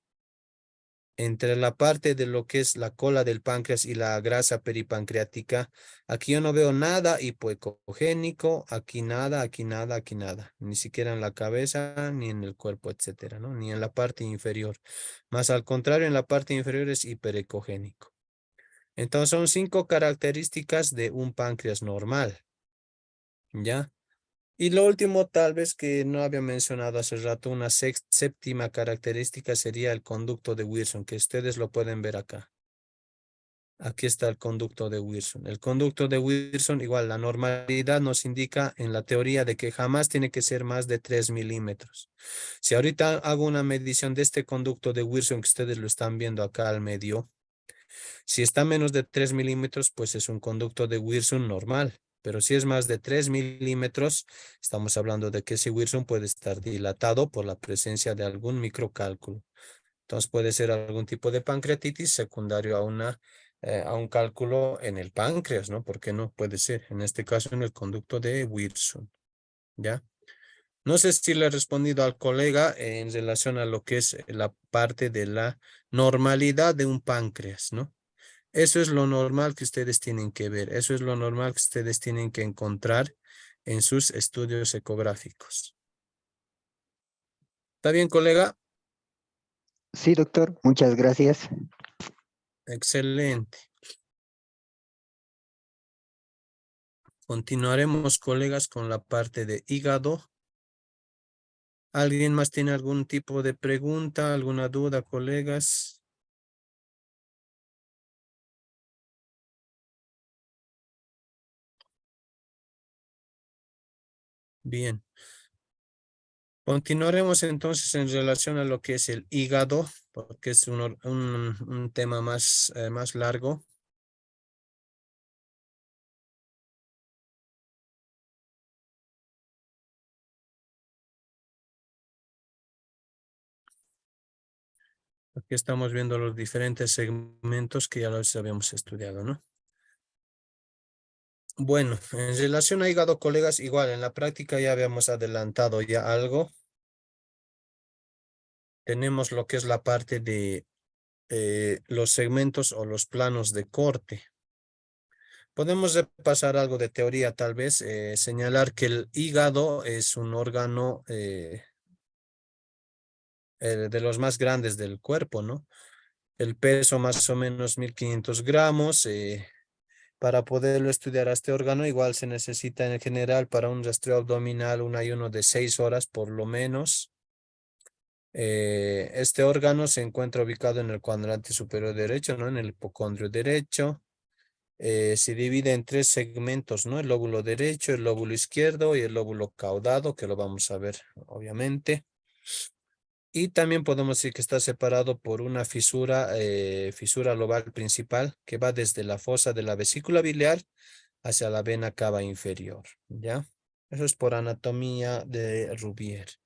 Entre la parte de lo que es la cola del páncreas y la grasa peripancreática, aquí yo no veo nada hipoecogénico, aquí nada, aquí nada, aquí nada. Ni siquiera en la cabeza, ni en el cuerpo, etcétera, ¿no? Ni en la parte inferior. Más al contrario, en la parte inferior es hiperecogénico. Entonces son 5 características de un páncreas normal, ¿ya? Y lo último, tal vez que no había mencionado hace rato, una séptima característica sería el conducto de Wilson, que ustedes lo pueden ver acá. Aquí está el conducto de Wilson. El conducto de Wilson, igual, la normalidad nos indica en la teoría de que jamás tiene que ser más de 3 milímetros. Si ahorita hago una medición de este conducto de Wilson, que ustedes lo están viendo acá al medio, si está menos de 3 milímetros, pues es un conducto de Wilson normal. Pero si es más de 3 milímetros, estamos hablando de que ese Wilson puede estar dilatado por la presencia de algún microcálculo. Entonces puede ser algún tipo de pancreatitis secundario a un cálculo en el páncreas, ¿no? ¿Por qué no? Puede ser, en este caso, en el conducto de Wilson, ¿ya? No sé si le he respondido al colega en relación a lo que es la parte de la normalidad de un páncreas, ¿no? Eso es lo normal que ustedes tienen que ver. Eso es lo normal que ustedes tienen que encontrar en sus estudios ecográficos. ¿Está bien, colega? Sí, doctor, muchas gracias. Excelente. Continuaremos, colegas, con la parte de hígado. ¿Alguien más tiene algún tipo de pregunta, alguna duda, colegas? Bien. Continuaremos entonces en relación a lo que es el hígado, porque es un tema más largo. Aquí estamos viendo los diferentes segmentos que ya los habíamos estudiado, ¿no? Bueno, en relación a hígado, colegas, igual en la práctica ya habíamos adelantado ya algo. Tenemos lo que es la parte de los segmentos o los planos de corte. Podemos repasar algo de teoría, tal vez, señalar que el hígado es un órgano de los más grandes del cuerpo, ¿no? El peso más o menos 1500 gramos. Para poderlo estudiar a este órgano, igual se necesita en general para un rastreo abdominal un ayuno de 6 horas por lo menos. Este órgano se encuentra ubicado en el cuadrante superior derecho, ¿no? En el hipocondrio derecho. Se divide en 3 segmentos, ¿no? El lóbulo derecho, el lóbulo izquierdo y el lóbulo caudado, que lo vamos a ver, obviamente. Y también podemos decir que está separado por una fisura lobal principal, que va desde la fosa de la vesícula biliar hacia la vena cava inferior, ¿ya? Eso es por anatomía de Rubier.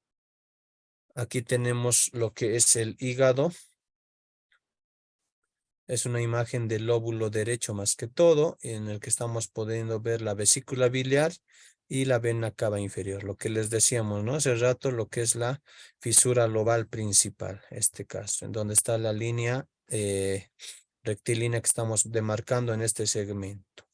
Aquí tenemos lo que es el hígado. Es una imagen del lóbulo derecho más que todo, en el que estamos pudiendo ver la vesícula biliar y la vena cava inferior. Lo que les decíamos, ¿no? Hace rato, lo que es la fisura lobal principal, este caso, en donde está la línea rectilínea que estamos demarcando en este segmento.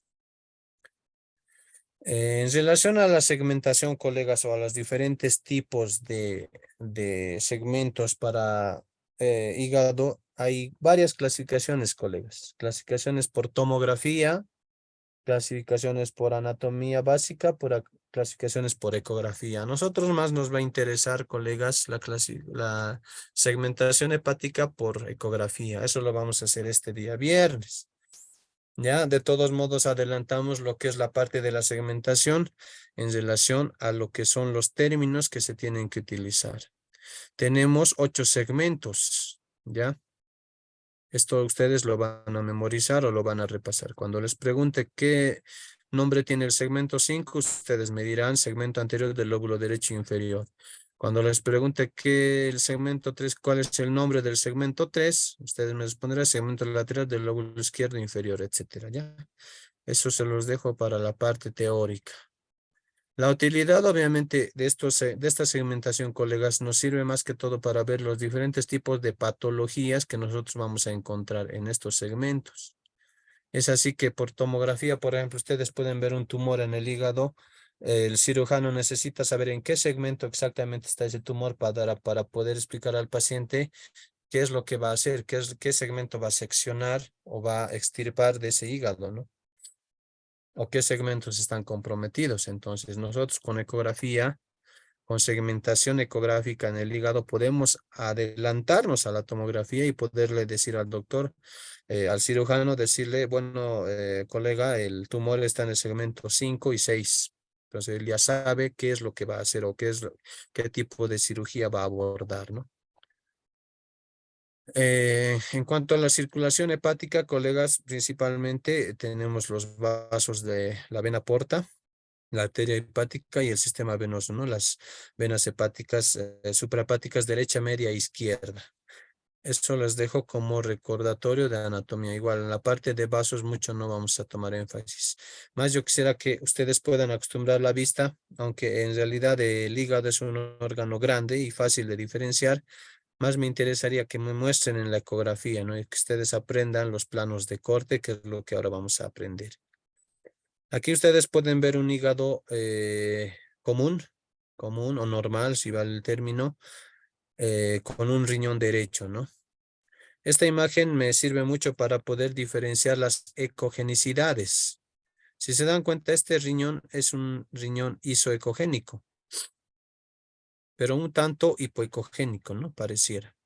En relación a la segmentación, colegas, o a los diferentes tipos de segmentos para hígado, hay varias clasificaciones, colegas. Clasificaciones por tomografía, clasificaciones por anatomía básica, clasificaciones por ecografía. A nosotros más nos va a interesar, colegas, la segmentación hepática por ecografía. Eso lo vamos a hacer este día viernes. Ya, de todos modos, adelantamos lo que es la parte de la segmentación en relación a lo que son los términos que se tienen que utilizar. Tenemos 8 segmentos, ¿ya? Esto ustedes lo van a memorizar o lo van a repasar. Cuando les pregunte qué nombre tiene el segmento 5, ustedes me dirán segmento anterior del lóbulo derecho inferior. Cuando les pregunte qué el segmento 3, cuál es el nombre del segmento 3, ustedes me responderán segmento lateral del lóbulo izquierdo inferior, etcétera, ¿ya? Eso se los dejo para la parte teórica. La utilidad, obviamente, de esta segmentación, colegas, nos sirve más que todo para ver los diferentes tipos de patologías que nosotros vamos a encontrar en estos segmentos. Es así que por tomografía, por ejemplo, ustedes pueden ver un tumor en el hígado. El cirujano necesita saber en qué segmento exactamente está ese tumor para poder explicar al paciente qué es lo que va a hacer, qué segmento va a seccionar o va a extirpar de ese hígado, ¿no? O qué segmentos están comprometidos. Entonces, nosotros con ecografía, con segmentación ecográfica en el hígado, podemos adelantarnos a la tomografía y poderle decir al doctor, al cirujano, decirle, bueno, colega, el tumor está en el segmento 5 y 6. Entonces, él ya sabe qué es lo que va a hacer o qué tipo de cirugía va a abordar, ¿no? En cuanto a la circulación hepática, colegas, principalmente tenemos los vasos de la vena porta, la arteria hepática y el sistema venoso, ¿no? Las venas hepáticas, suprahepáticas derecha, media e izquierda. Eso les dejo como recordatorio de anatomía. Igual en la parte de vasos mucho no vamos a tomar énfasis. Más yo quisiera que ustedes puedan acostumbrar la vista, aunque en realidad el hígado es un órgano grande y fácil de diferenciar. Más me interesaría que me muestren en la ecografía, ¿no? Y que ustedes aprendan los planos de corte, que es lo que ahora vamos a aprender. Aquí ustedes pueden ver un hígado común o normal, si vale el término, con un riñón derecho, ¿no? Esta imagen me sirve mucho para poder diferenciar las ecogenicidades. Si se dan cuenta, este riñón es un riñón isoecogénico, pero un tanto hipoecogénico, ¿no? Pareciera.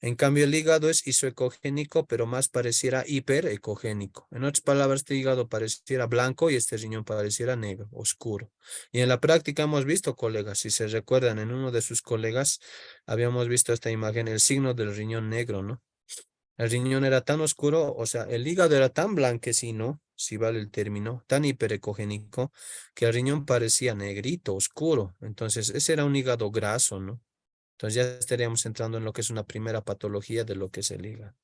En cambio, el hígado es isoecogénico, pero más pareciera hiperecogénico. En otras palabras, este hígado pareciera blanco y este riñón pareciera negro, oscuro. Y en la práctica hemos visto, colegas, si se recuerdan, en uno de sus colegas habíamos visto esta imagen, el signo del riñón negro, ¿no? El riñón era tan oscuro, o sea, el hígado era tan blanquecino, si vale el término, tan hiperecogénico, que el riñón parecía negrito, oscuro. Entonces, ese era un hígado graso, ¿no? Entonces ya estaríamos entrando en lo que es una primera patología de lo que es el hígado.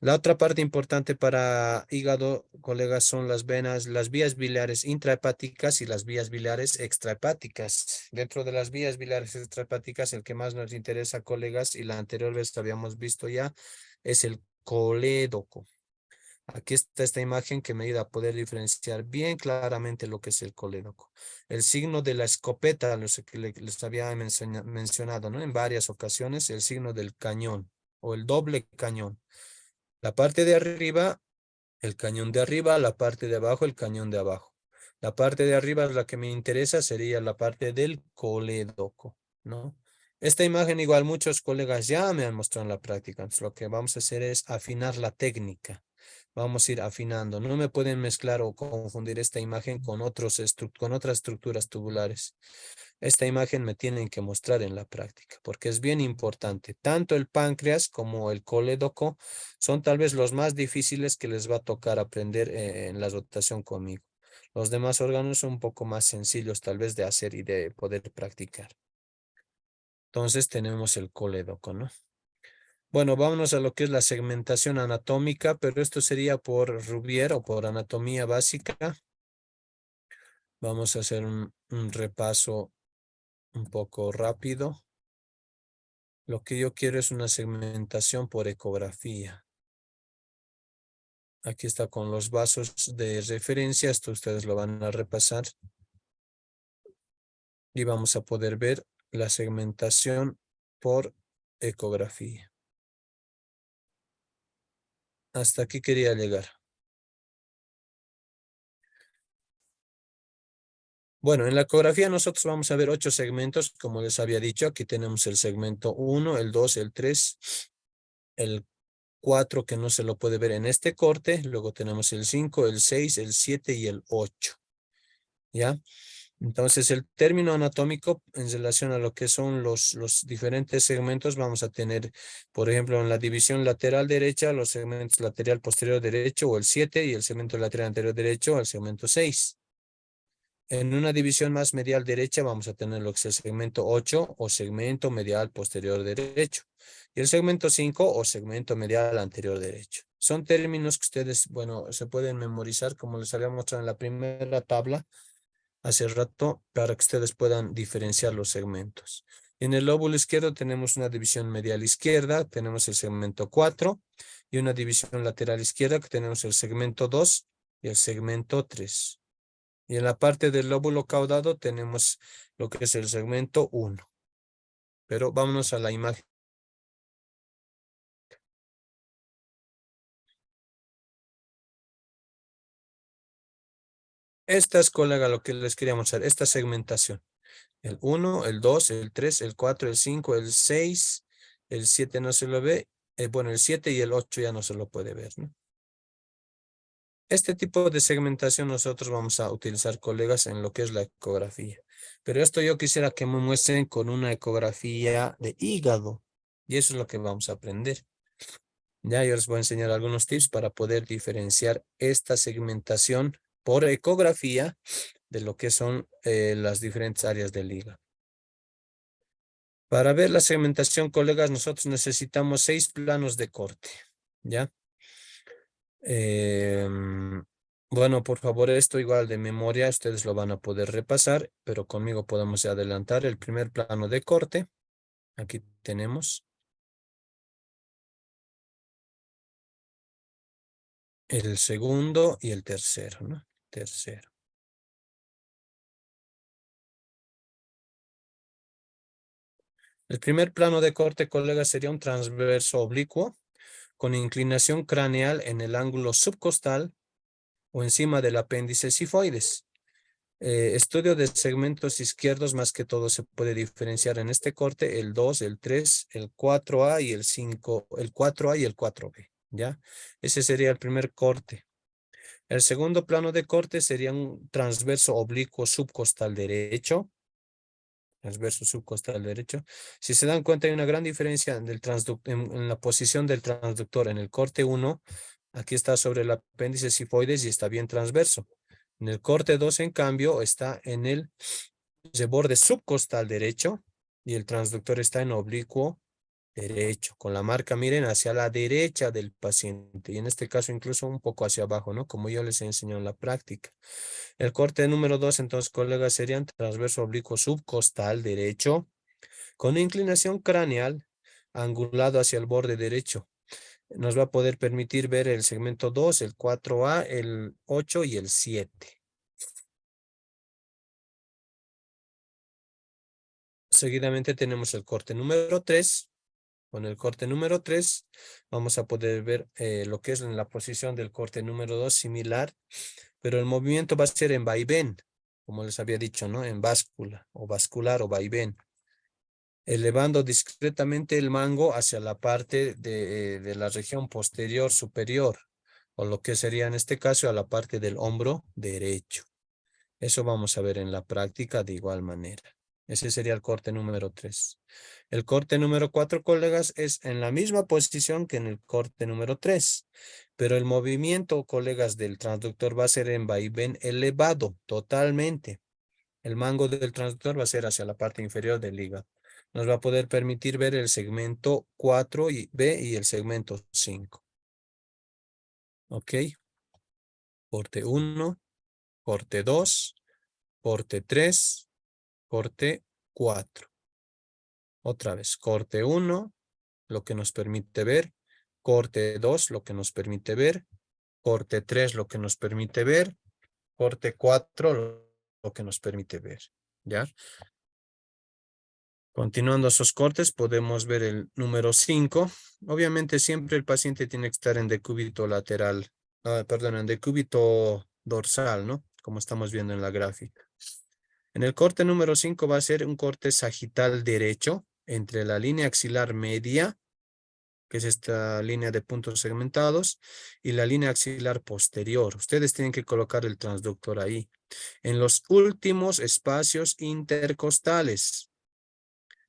La otra parte importante para hígado, colegas, son las venas, las vías biliares intrahepáticas y las vías biliares extrahepáticas. Dentro de las vías biliares extrahepáticas, el que más nos interesa, colegas, y la anterior vez que habíamos visto ya, es el colédoco. Aquí está esta imagen que me ayuda a poder diferenciar bien claramente lo que es el colédoco. El signo de la escopeta, los que les había mencionado, ¿no? En varias ocasiones, el signo del cañón o el doble cañón. La parte de arriba, el cañón de arriba, la parte de abajo, el cañón de abajo. La parte de arriba, la que me interesa, sería la parte del colédoco, ¿no? Esta imagen igual muchos colegas ya me han mostrado en la práctica. Entonces, lo que vamos a hacer es afinar la técnica. Vamos a ir afinando. No me pueden mezclar o confundir esta imagen con otras estructuras tubulares. Esta imagen me tienen que mostrar en la práctica porque es bien importante. Tanto el páncreas como el colédoco son tal vez los más difíciles que les va a tocar aprender en la rotación conmigo. Los demás órganos son un poco más sencillos tal vez de hacer y de poder practicar. Entonces tenemos el colédoco, ¿no? Bueno, vámonos a lo que es la segmentación anatómica, pero esto sería por Rubier o por anatomía básica. Vamos a hacer un repaso un poco rápido. Lo que yo quiero es una segmentación por ecografía. Aquí está con los vasos de referencia. Esto ustedes lo van a repasar. Y vamos a poder ver la segmentación por ecografía. Hasta aquí quería llegar. Bueno, en la ecografía nosotros vamos a ver 8 segmentos, como les había dicho. Aquí tenemos el segmento 1, el 2, el 3, el 4 que no se lo puede ver en este corte. Luego tenemos el 5, el 6, el 7 y el 8. ¿Ya? Entonces, el término anatómico en relación a lo que son los diferentes segmentos, vamos a tener, por ejemplo, en la división lateral derecha, los segmentos lateral posterior derecho o el 7 y el segmento lateral anterior derecho al segmento 6. En una división más medial derecha vamos a tener lo que es el segmento 8 o segmento medial posterior derecho. Y el segmento 5 o segmento medial anterior derecho. Son términos que ustedes, bueno, se pueden memorizar como les había mostrado en la primera tabla hace rato para que ustedes puedan diferenciar los segmentos. En el lóbulo izquierdo tenemos una división medial izquierda, tenemos el segmento 4 y una división lateral izquierda que tenemos el segmento 2 y el segmento 3. Y en la parte del lóbulo caudado tenemos lo que es el segmento 1. Pero vámonos a la imagen. Esta es, colega, lo que les quería mostrar, esta segmentación. El 1, el 2, el 3, el 4, el 5, el 6, el 7 no se lo ve. Bueno, el 7 y el 8 ya no se lo puede ver, ¿no? Este tipo de segmentación nosotros vamos a utilizar, colegas, en lo que es la ecografía. Pero esto yo quisiera que me muestren con una ecografía de hígado. Y eso es lo que vamos a aprender. Ya yo les voy a enseñar algunos tips para poder diferenciar esta segmentación por ecografía de lo que son las diferentes áreas del hígado. Para ver la segmentación, colegas, nosotros necesitamos 6 planos de corte. ¿Ya? Bueno, por favor, esto igual de memoria, ustedes lo van a poder repasar, pero conmigo podemos adelantar el primer plano de corte. Aquí tenemos el segundo y el tercero, ¿no? Tercero. El primer plano de corte, colegas, sería un transverso oblicuo con inclinación craneal en el ángulo subcostal o encima del apéndice sifoides. Estudio de segmentos izquierdos, más que todo se puede diferenciar en este corte el 2, el 3, el 4A y el 5, el 4A y el 4B, ¿ya? Ese sería el primer corte. El segundo plano de corte sería un transverso oblicuo subcostal derecho. Transverso subcostal derecho. Si se dan cuenta, hay una gran diferencia del en la posición del transductor. En el corte 1, aquí está sobre el apéndice sifoides y está bien transverso. En el corte 2, en cambio, está en el borde subcostal derecho y el transductor está en oblicuo derecho, con la marca, miren, hacia la derecha del paciente y en este caso incluso un poco hacia abajo, ¿no? Como yo les he enseñado en la práctica. El corte número 2, entonces, colegas, serían transverso oblicuo subcostal derecho con inclinación craneal angulado hacia el borde derecho. Nos va a poder permitir ver el segmento 2, el 4A, el 8 y el 7. Seguidamente tenemos el corte número 3. Con el corte número 3 vamos a poder ver lo que es en la posición del corte número 2 similar, pero el movimiento va a ser en vaivén, como les había dicho, ¿no? En báscula o vascular o vaivén, elevando discretamente el mango hacia la parte de la región posterior superior, o lo que sería en este caso a la parte del hombro derecho. Eso vamos a ver en la práctica de igual manera. Ese sería el corte número 3. El corte número 4, colegas, es en la misma posición que en el corte número 3. Pero el movimiento, colegas, del transductor va a ser en vaivén elevado totalmente. El mango del transductor va a ser hacia la parte inferior del hígado. Nos va a poder permitir ver el segmento 4B y el segmento 5. ¿Ok? Corte 1, corte 2, corte 3, corte 4. Otra vez, corte 1, lo que nos permite ver. Corte 2, lo que nos permite ver. corte 3 lo que nos permite ver, corte 4 lo que nos permite ver, ¿ya? Continuando esos cortes, podemos ver el número 5. Obviamente siempre el paciente tiene que estar en decúbito lateral, perdón, en decúbito dorsal, ¿no? Como estamos viendo en la gráfica. En el corte número 5 va a ser un corte sagital derecho entre la línea axilar media, que es esta línea de puntos segmentados, y la línea axilar posterior. Ustedes tienen que colocar el transductor ahí. En los últimos espacios intercostales.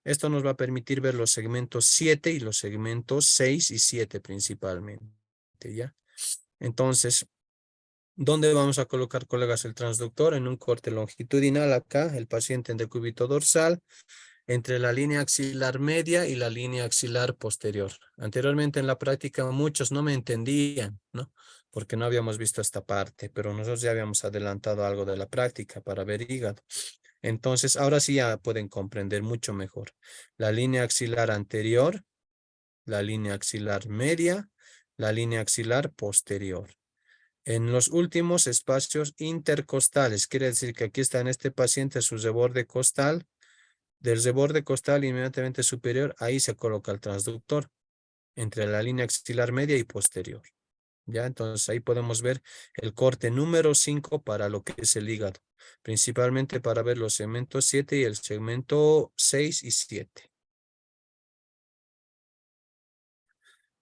Esto nos va a permitir ver los segmentos 7 y los segmentos 6 y 7 principalmente, ¿ya? Entonces, ¿dónde vamos a colocar, colegas, el transductor? En un corte longitudinal acá, el paciente en decúbito dorsal, entre la línea axilar media y la línea axilar posterior. Anteriormente en la práctica muchos no me entendían, ¿no? Porque no habíamos visto esta parte, pero nosotros ya habíamos adelantado algo de la práctica para ver hígado. Entonces, ahora sí ya pueden comprender mucho mejor. La línea axilar anterior, la línea axilar media, la línea axilar posterior. En los últimos espacios intercostales, quiere decir que aquí está en este paciente su reborde costal. Del reborde costal inmediatamente superior, ahí se coloca el transductor, entre la línea axilar media y posterior. ¿Ya? Entonces ahí podemos ver el corte número 5 para lo que es el hígado, principalmente para ver los segmentos 7 y el segmento 6 y 7.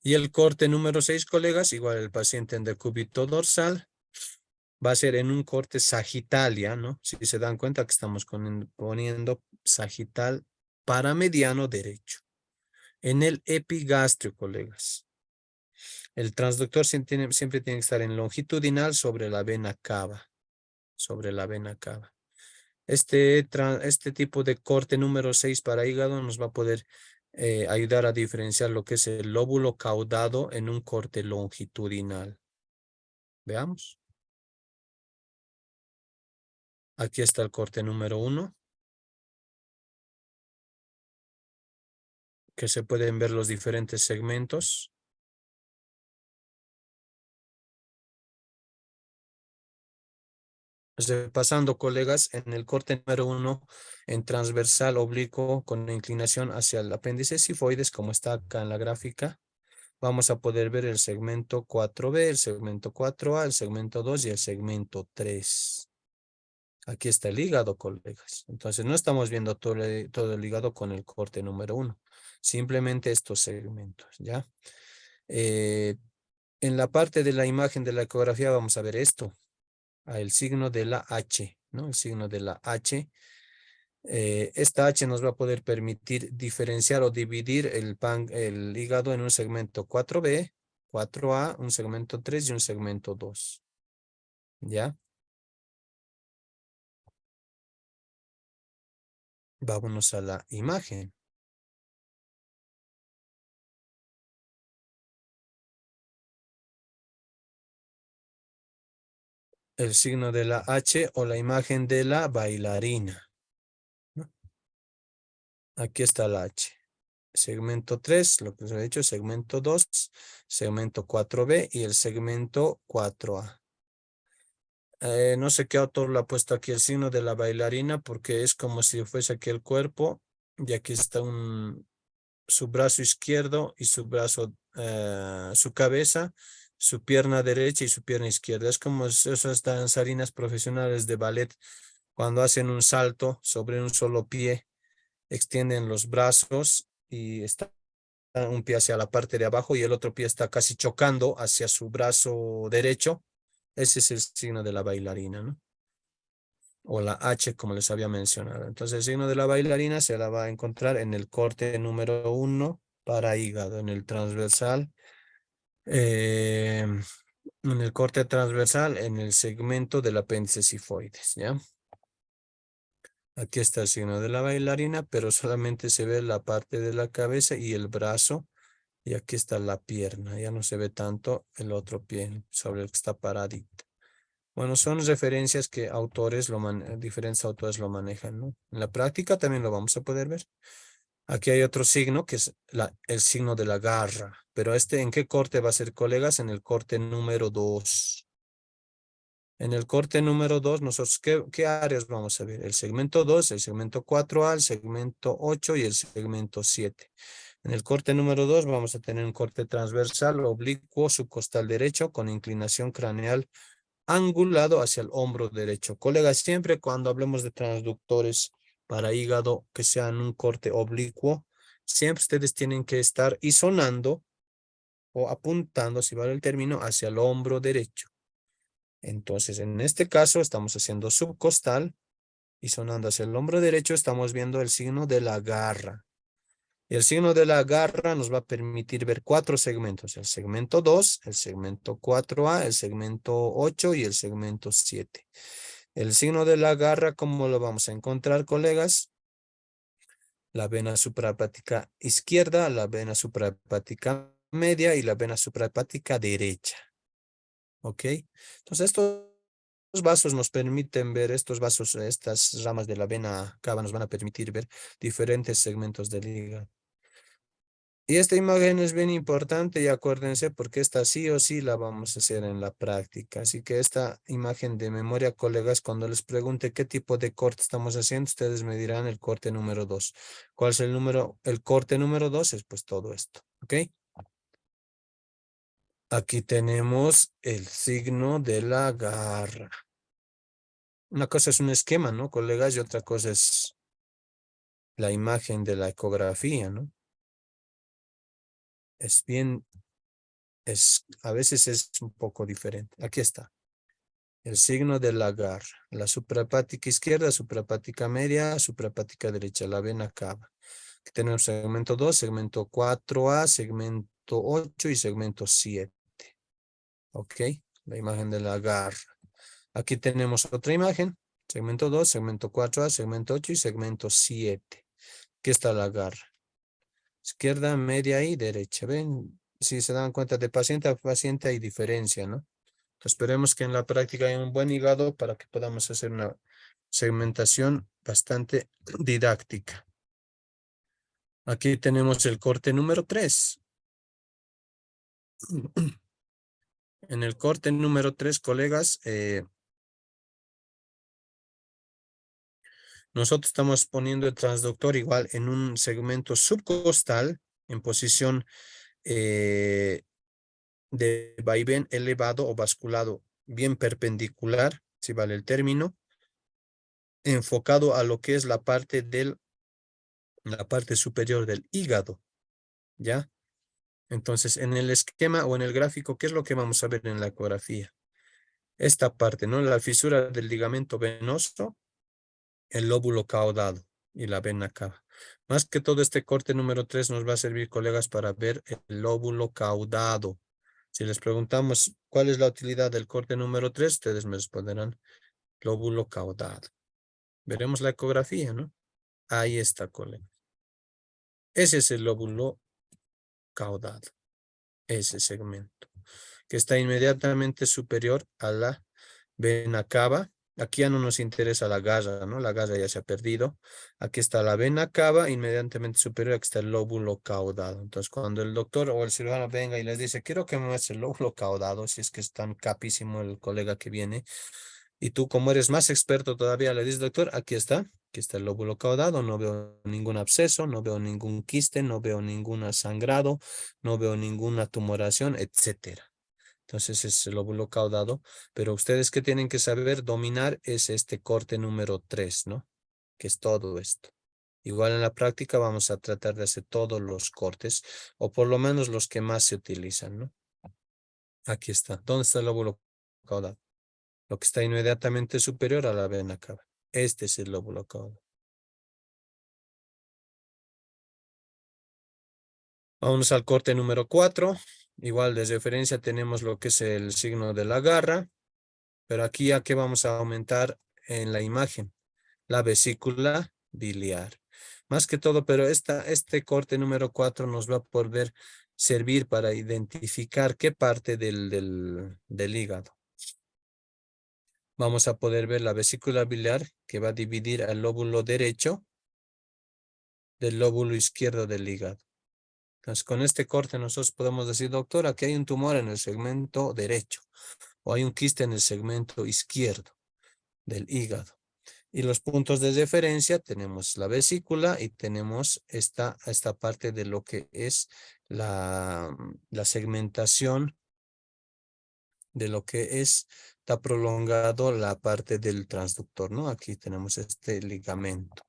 Y el corte número 6, colegas, igual el paciente en decúbito dorsal, va a ser en un corte sagitalia, ¿no? Si se dan cuenta que estamos poniendo sagital paramediano derecho. En el epigastrio, colegas. El transductor siempre tiene que estar en longitudinal sobre la vena cava. Sobre la vena cava. Este tipo de corte número 6 para hígado nos va a poder ayudar a diferenciar lo que es el lóbulo caudado en un corte longitudinal. Veamos. Aquí está el corte número 1. Que se pueden ver los diferentes segmentos. Pasando, colegas, en el corte número 1, en transversal oblicuo con inclinación hacia el apéndice sifoides, como está acá en la gráfica, vamos a poder ver el segmento 4B, el segmento 4A, el segmento 2 y el segmento 3. Aquí está el hígado, colegas. Entonces, no estamos viendo todo el hígado con el corte número 1. Simplemente estos segmentos, ¿ya? En la parte de la imagen de la ecografía vamos a ver esto. El signo de la H, ¿no? El signo de la H. Esta H nos va a poder permitir diferenciar o dividir el hígado en un segmento 4B, 4A, un segmento 3 y un segmento 2. ¿Ya? Vámonos a la imagen. El signo de la H o la imagen de la bailarina, ¿no? Aquí está la H. Segmento 3, lo que se ha dicho, segmento 2, segmento 4B y el segmento 4A. No sé qué autor le ha puesto aquí el signo de la bailarina porque es como si fuese aquí el cuerpo y aquí está su brazo izquierdo y su brazo, su cabeza, su pierna derecha y su pierna izquierda. Es como esas danzarinas profesionales de ballet cuando hacen un salto sobre un solo pie, extienden los brazos y está un pie hacia la parte de abajo y el otro pie está casi chocando hacia su brazo derecho. Ese es el signo de la bailarina, ¿no? O la H, como les había mencionado. Entonces, el signo de la bailarina se la va a encontrar en el corte número 1 para hígado, en el transversal. En el corte transversal, en el segmento del apéndice sifoides, ¿ya? Aquí está el signo de la bailarina, pero solamente se ve la parte de la cabeza y el brazo. Y aquí está la pierna. Ya no se ve tanto el otro pie sobre el que está paradito. Bueno, son referencias que diferentes autores lo manejan, ¿no? En la práctica también lo vamos a poder ver. Aquí hay otro signo que es el signo de la garra. Pero ¿en qué corte va a ser, colegas? En el corte número 2. En el corte número 2, nosotros, ¿qué áreas vamos a ver? El segmento 2, el segmento 4A, el segmento 8 y el segmento 7. En el corte número 2 vamos a tener un corte transversal, oblicuo, subcostal derecho, con inclinación craneal angulado hacia el hombro derecho. Colegas, siempre cuando hablemos de transductores para hígado que sean un corte oblicuo, siempre ustedes tienen que estar isonando o apuntando, si vale el término, hacia el hombro derecho. Entonces, en este caso, estamos haciendo subcostal y sonando hacia el hombro derecho, estamos viendo el signo de la garra. Y el signo de la garra nos va a permitir ver 4 segmentos: el segmento 2, el segmento 4A, el segmento 8 y el segmento 7. El signo de la garra, ¿cómo lo vamos a encontrar, colegas? La vena suprahepática izquierda, la vena suprahepática media y la vena suprahepática derecha. ¿Ok? Entonces, estos vasos nos permiten ver, estos vasos, estas ramas de la vena cava nos van a permitir ver diferentes segmentos del hígado. Y esta imagen es bien importante y acuérdense porque esta sí o sí la vamos a hacer en la práctica. Así que esta imagen de memoria, colegas, cuando les pregunte qué tipo de corte estamos haciendo, ustedes me dirán el corte número 2. ¿Cuál es el número? El corte número 2 es pues todo esto. ¿Ok? Aquí tenemos el signo de la garra. Una cosa es un esquema, ¿no, colegas? Y otra cosa es la imagen de la ecografía, ¿no? A veces es un poco diferente. Aquí está. El signo de la garra. La suprahepática izquierda, suprahepática media, suprahepática derecha, la vena cava. Aquí tenemos segmento 2, segmento 4A, segmento 8 y segmento 7. ¿Ok? La imagen de la garra. Aquí tenemos otra imagen. Segmento 2, segmento 4A, segmento 8 y segmento 7. Aquí está la garra. Izquierda, media y derecha. ¿Ven? Si se dan cuenta, de paciente a paciente hay diferencia, ¿no? Esperemos que en la práctica haya un buen hígado para que podamos hacer una segmentación bastante didáctica. Aquí tenemos el corte número 3. En el corte número 3, colegas, nosotros estamos poniendo el transductor igual en un segmento subcostal en posición de vaivén elevado o basculado, bien perpendicular, si vale el término, enfocado a lo que es la parte superior del hígado, ¿ya? Entonces, en el esquema o en el gráfico, ¿qué es lo que vamos a ver en la ecografía? Esta parte, ¿no? La fisura del ligamento venoso, el lóbulo caudado y la vena cava. Más que todo, este corte número 3 nos va a servir, colegas, para ver el lóbulo caudado. Si les preguntamos cuál es la utilidad del corte número 3, ustedes me responderán lóbulo caudado. Veremos la ecografía, ¿no? Ahí está, colegas. Ese es el lóbulo caudado, ese segmento, que está inmediatamente superior a la vena cava. Aquí ya no nos interesa la garra, ¿no? La garra ya se ha perdido. Aquí está la vena cava, inmediatamente superior, aquí está el lóbulo caudado. Entonces, cuando el doctor o el cirujano venga y les dice, quiero que me muestre el lóbulo caudado, si es que es tan capísimo el colega que viene, y tú, como eres más experto todavía, le dices, doctor, aquí está el lóbulo caudado, no veo ningún absceso, no veo ningún quiste, no veo ningún sangrado, no veo ninguna tumoración, etcétera. Entonces es el lóbulo caudado, pero ustedes que tienen que saber dominar es este corte número 3, ¿no? Que es todo esto. Igual en la práctica vamos a tratar de hacer todos los cortes, o por lo menos los que más se utilizan, ¿no? Aquí está. ¿Dónde está el lóbulo caudado? Lo que está inmediatamente superior a la vena cava. Este es el lóbulo caudado. Vamos al corte número 4. Igual de referencia tenemos lo que es el signo de la garra, pero aquí ya que vamos a aumentar en la imagen, la vesícula biliar. Más que todo, pero este corte número 4 nos va a poder servir para identificar qué parte del hígado. Vamos a poder ver la vesícula biliar que va a dividir al lóbulo derecho del lóbulo izquierdo del hígado. Entonces, con este corte nosotros podemos decir, doctor, aquí hay un tumor en el segmento derecho o hay un quiste en el segmento izquierdo del hígado. Y los puntos de referencia tenemos la vesícula y tenemos esta parte de lo que es la segmentación de lo que está prolongado la parte del transductor, ¿no? Aquí tenemos este ligamento.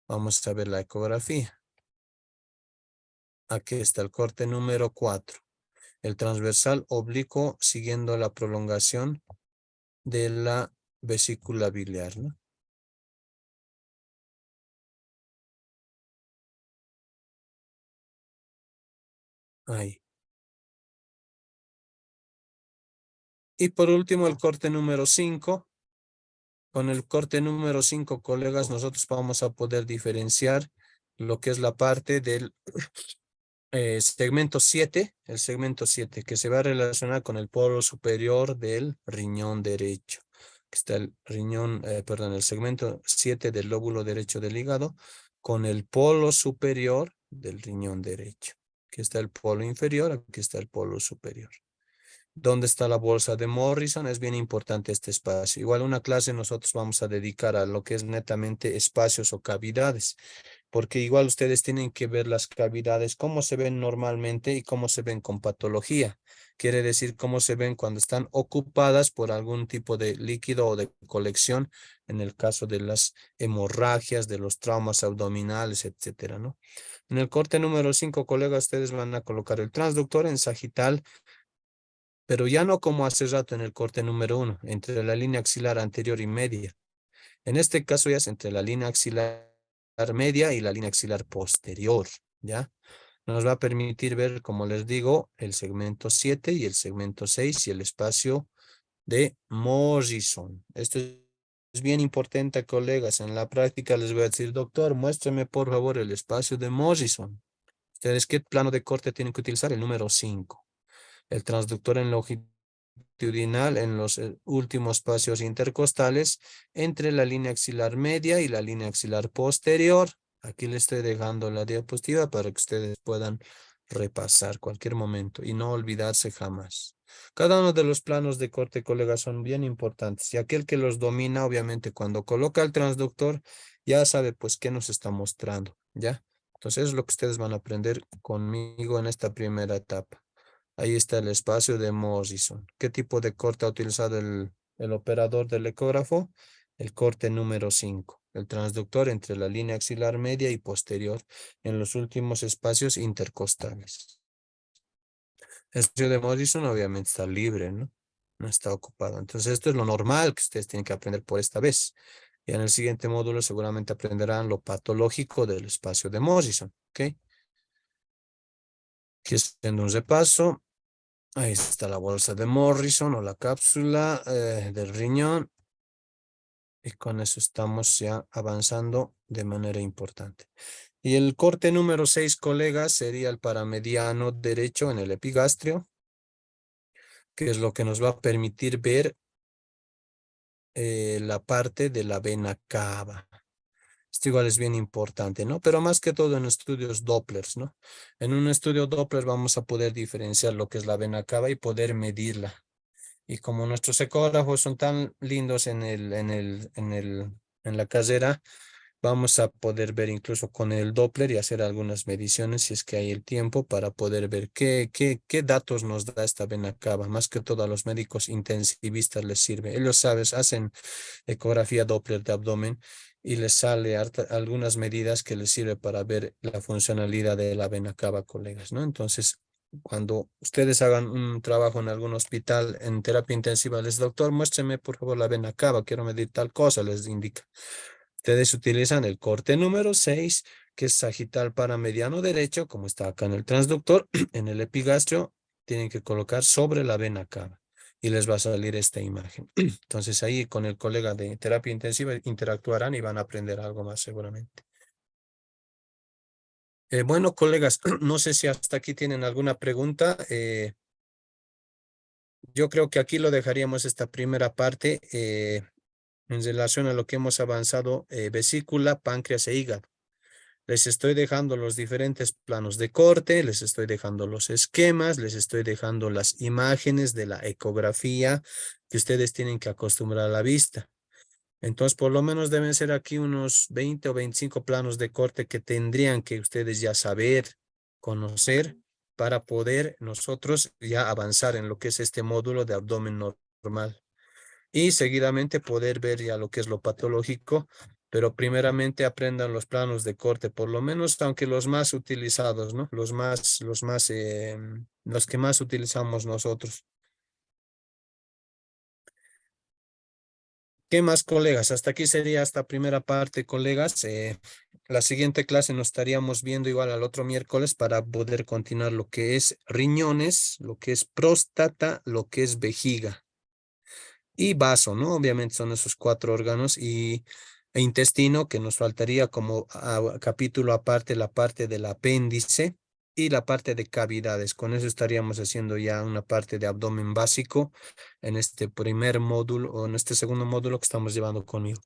Vamos a ver la ecografía. Aquí está el corte número 4. El transversal oblicuo siguiendo la prolongación de la vesícula biliar, ¿no? Ahí. Y por último, el corte número 5. Con el corte número 5, colegas, nosotros vamos a poder diferenciar lo que es la parte del segmento 7, el segmento 7, que se va a relacionar con el polo superior del riñón derecho. Que está el riñón, perdón, el segmento 7 del lóbulo derecho del hígado con el polo superior del riñón derecho. Aquí está el polo inferior, aquí está el polo superior. ¿Dónde está la bolsa de Morrison? Es bien importante este espacio. Igual una clase nosotros vamos a dedicar a lo que es netamente espacios o cavidades, porque igual ustedes tienen que ver las cavidades, cómo se ven normalmente y cómo se ven con patología. Quiere decir cómo se ven cuando están ocupadas por algún tipo de líquido o de colección, en el caso de las hemorragias, de los traumas abdominales, etcétera, ¿no? En el corte número 5, colegas, ustedes van a colocar el transductor en sagital, pero ya no como hace rato en el corte número 1, entre la línea axilar anterior y media. En este caso ya es entre la línea axilar media y la línea axilar posterior, ¿ya? Nos va a permitir ver, como les digo, el segmento 7 y el segmento 6 y el espacio de Morrison. Esto es bien importante, colegas. En la práctica les voy a decir, doctor, muéstrame por favor el espacio de Morrison. ¿Ustedes qué plano de corte tienen que utilizar? El número 5. El transductor en longitudinal en los últimos espacios intercostales entre la línea axilar media y la línea axilar posterior. Aquí les estoy dejando la diapositiva para que ustedes puedan repasar cualquier momento y no olvidarse jamás. Cada uno de los planos de corte, colegas, son bien importantes y aquel que los domina, obviamente, cuando coloca el transductor, ya sabe pues qué nos está mostrando, ¿ya? Entonces es lo que ustedes van a aprender conmigo en esta primera etapa. Ahí está el espacio de Morrison. ¿Qué tipo de corte ha utilizado el operador del ecógrafo? El corte número 5. El transductor entre la línea axilar media y posterior en los últimos espacios intercostales. El espacio de Morrison obviamente está libre, ¿no? No está ocupado. Entonces esto es lo normal que ustedes tienen que aprender por esta vez. Y en el siguiente módulo seguramente aprenderán lo patológico del espacio de Morrison. ¿Ok? Aquí haciendo un repaso. Ahí está la bolsa de Morrison o la cápsula del riñón. Y con eso estamos ya avanzando de manera importante. Y el corte número 6, colegas, sería el paramediano derecho en el epigastrio, que es lo que nos va a permitir ver la parte de la vena cava. Esto igual es bien importante, ¿no? Pero más que todo en estudios Dopplers, ¿no? En un estudio Doppler vamos a poder diferenciar lo que es la vena cava y poder medirla. Y como nuestros ecógrafos son tan lindos en la casera, vamos a poder ver incluso con el Doppler y hacer algunas mediciones si es que hay el tiempo para poder ver qué datos nos da esta vena cava. Más que todo a los médicos intensivistas les sirve. Ellos, sabes, hacen ecografía Doppler de abdomen y les sale algunas medidas que les sirve para ver la funcionalidad de la vena cava, colegas, ¿no? Entonces, cuando ustedes hagan un trabajo en algún hospital en terapia intensiva, les doctor, muéstreme por favor la vena cava, quiero medir tal cosa, les indica. Ustedes utilizan el corte número 6, que es sagital paramediano derecho, como está acá en el transductor, en el epigastrio, tienen que colocar sobre la vena cava y les va a salir esta imagen. Entonces ahí con el colega de terapia intensiva interactuarán y van a aprender algo más seguramente. Bueno, colegas, no sé si hasta aquí tienen alguna pregunta. Yo creo que aquí lo dejaríamos esta primera parte en relación a lo que hemos avanzado, vesícula, páncreas e hígado. Les estoy dejando los diferentes planos de corte, les estoy dejando los esquemas, les estoy dejando las imágenes de la ecografía que ustedes tienen que acostumbrar a la vista. Entonces, por lo menos deben ser aquí unos 20 o 25 planos de corte que tendrían que ustedes ya saber, conocer, para poder nosotros ya avanzar en lo que es este módulo de abdomen normal. Y seguidamente poder ver ya lo que es lo patológico, pero primeramente aprendan los planos de corte, por lo menos, aunque los más utilizados, ¿no? Los que más utilizamos nosotros. ¿Qué más, colegas? Hasta aquí sería esta primera parte, colegas. La siguiente clase nos estaríamos viendo igual al otro miércoles para poder continuar lo que es riñones, lo que es próstata, lo que es vejiga y vaso, ¿no? Obviamente son esos 4 órganos e intestino, que nos faltaría como capítulo aparte la parte del apéndice y la parte de cavidades. Con eso estaríamos haciendo ya una parte de abdomen básico en este primer módulo o en este segundo módulo que estamos llevando conmigo.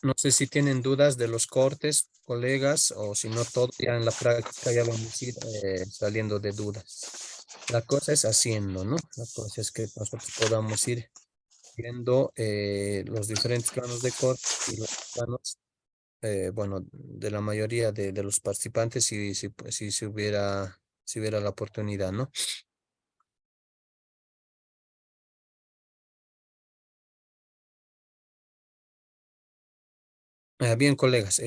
No sé si tienen dudas de los cortes, colegas, o si no, todo ya en la práctica ya vamos a ir saliendo de dudas. La cosa es haciendo, ¿no? La cosa es que nosotros podamos ir viendo los diferentes planos de corte y los planos, bueno, de la mayoría de los participantes, si hubiera la oportunidad, ¿no? Bien, colegas,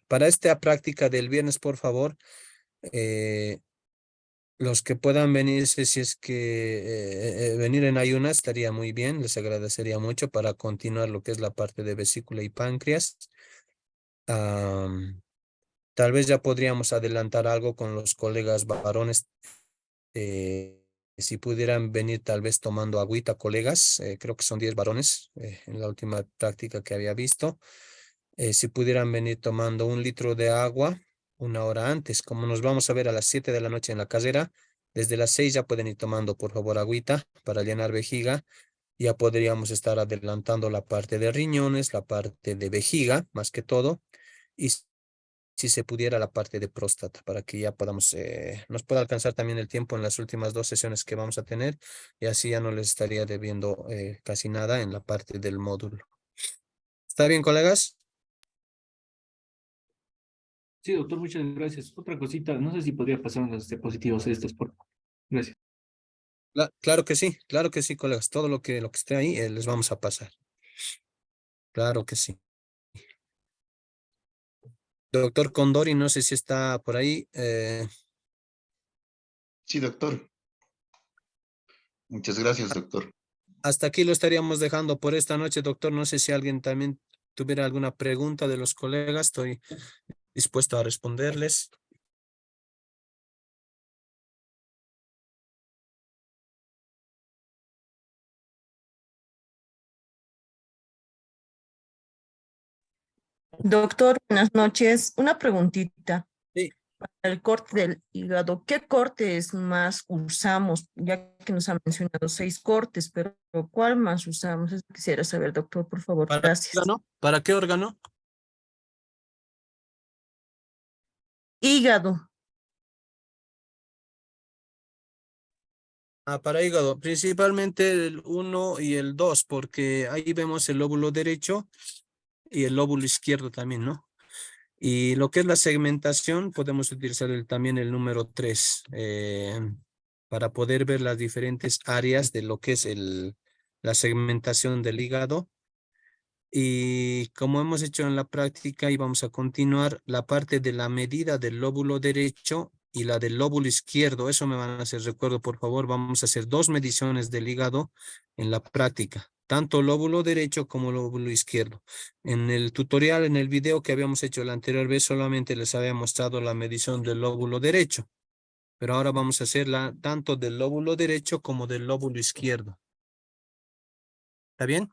para esta práctica del viernes, por favor, eh, los que puedan venirse, si es que venir en ayunas, estaría muy bien, les agradecería mucho para continuar lo que es la parte de vesícula y páncreas. Am, Tal vez ya podríamos adelantar algo con los colegas varones, eh, si pudieran venir tal vez tomando agüita, colegas, creo que son 10 varones en la última práctica que había visto. Si pudieran venir tomando 1 litro de agua 1 hora antes, como nos vamos a ver a las 7 de la noche en la carrera, desde las 6 ya pueden ir tomando por favor agüita para llenar vejiga. Ya podríamos estar adelantando la parte de riñones, la parte de vejiga, más que todo, y si se pudiera la parte de próstata, para que ya podamos, nos pueda alcanzar también el tiempo en las últimas 2 sesiones que vamos a tener, y así ya no les estaría debiendo casi nada en la parte del módulo. ¿Está bien, colegas? Sí, doctor, muchas gracias. Otra cosita, no sé si podría pasar los diapositivos estos, por favor. Gracias. Claro que sí, colegas. Todo lo que esté ahí les vamos a pasar. Claro que sí. Doctor Condori, no sé si está por ahí. Sí, doctor. Muchas gracias, doctor. Hasta aquí lo estaríamos dejando por esta noche, doctor. No sé si alguien también tuviera alguna pregunta de los colegas. Estoy dispuesto a responderles. Doctor, buenas noches. Una preguntita. Sí. El corte del hígado, ¿qué cortes más usamos? Ya que nos ha mencionado 6 cortes, pero ¿cuál más usamos? Eso quisiera saber, doctor, por favor. ¿Para qué Gracias. órgano? ¿Para qué órgano? Hígado. Para hígado, principalmente el 1 y el 2, porque ahí vemos el lóbulo derecho y el lóbulo izquierdo también, ¿no? Y lo que es la segmentación, podemos utilizar también el número 3 para poder ver las diferentes áreas de lo que es la segmentación del hígado. Y como hemos hecho en la práctica y vamos a continuar, la parte de la medida del lóbulo derecho y la del lóbulo izquierdo, eso me van a hacer recuerdo, por favor. Vamos a hacer 2 mediciones del hígado en la práctica, tanto lóbulo derecho como lóbulo izquierdo. En el tutorial, en el video que habíamos hecho la anterior vez, solamente les había mostrado la medición del lóbulo derecho, pero ahora vamos a hacerla tanto del lóbulo derecho como del lóbulo izquierdo. ¿Está bien?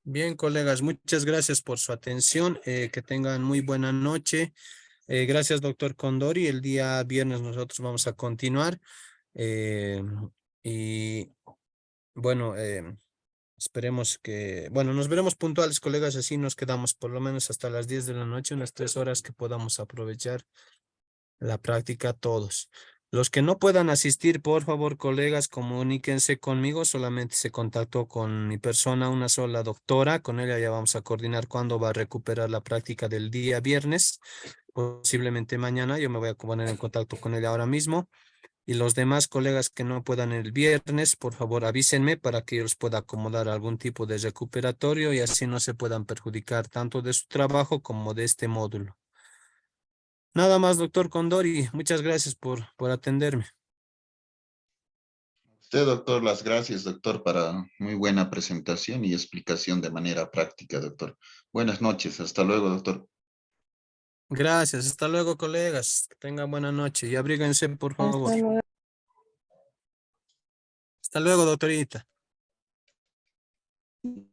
Bien, colegas, muchas gracias por su atención. Que tengan muy buena noche. Gracias, doctor Condori. El día viernes nosotros vamos a continuar. eh, y bueno, esperemos que, bueno, nos veremos puntuales, colegas, así nos quedamos por lo menos hasta las 10 de la noche, unas 3 horas que podamos aprovechar la práctica todos. Los que no puedan asistir, por favor, colegas, comuníquense conmigo. Solamente se contactó con mi persona, una sola doctora. Con ella ya vamos a coordinar cuándo va a recuperar la práctica del día viernes. Posiblemente mañana. Yo me voy a poner en contacto con ella ahora mismo. Y los demás colegas que no puedan el viernes, por favor, avísenme para que yo les pueda acomodar algún tipo de recuperatorio y así no se puedan perjudicar tanto de su trabajo como de este módulo. Nada más, doctor Condori. Muchas gracias por atenderme. Usted, doctor, las gracias, doctor, para muy buena presentación y explicación de manera práctica, doctor. Buenas noches, hasta luego, doctor. Gracias. Hasta luego, colegas. Que tengan buena noche y abríguense, por favor. Hasta luego. Hasta luego, doctorita.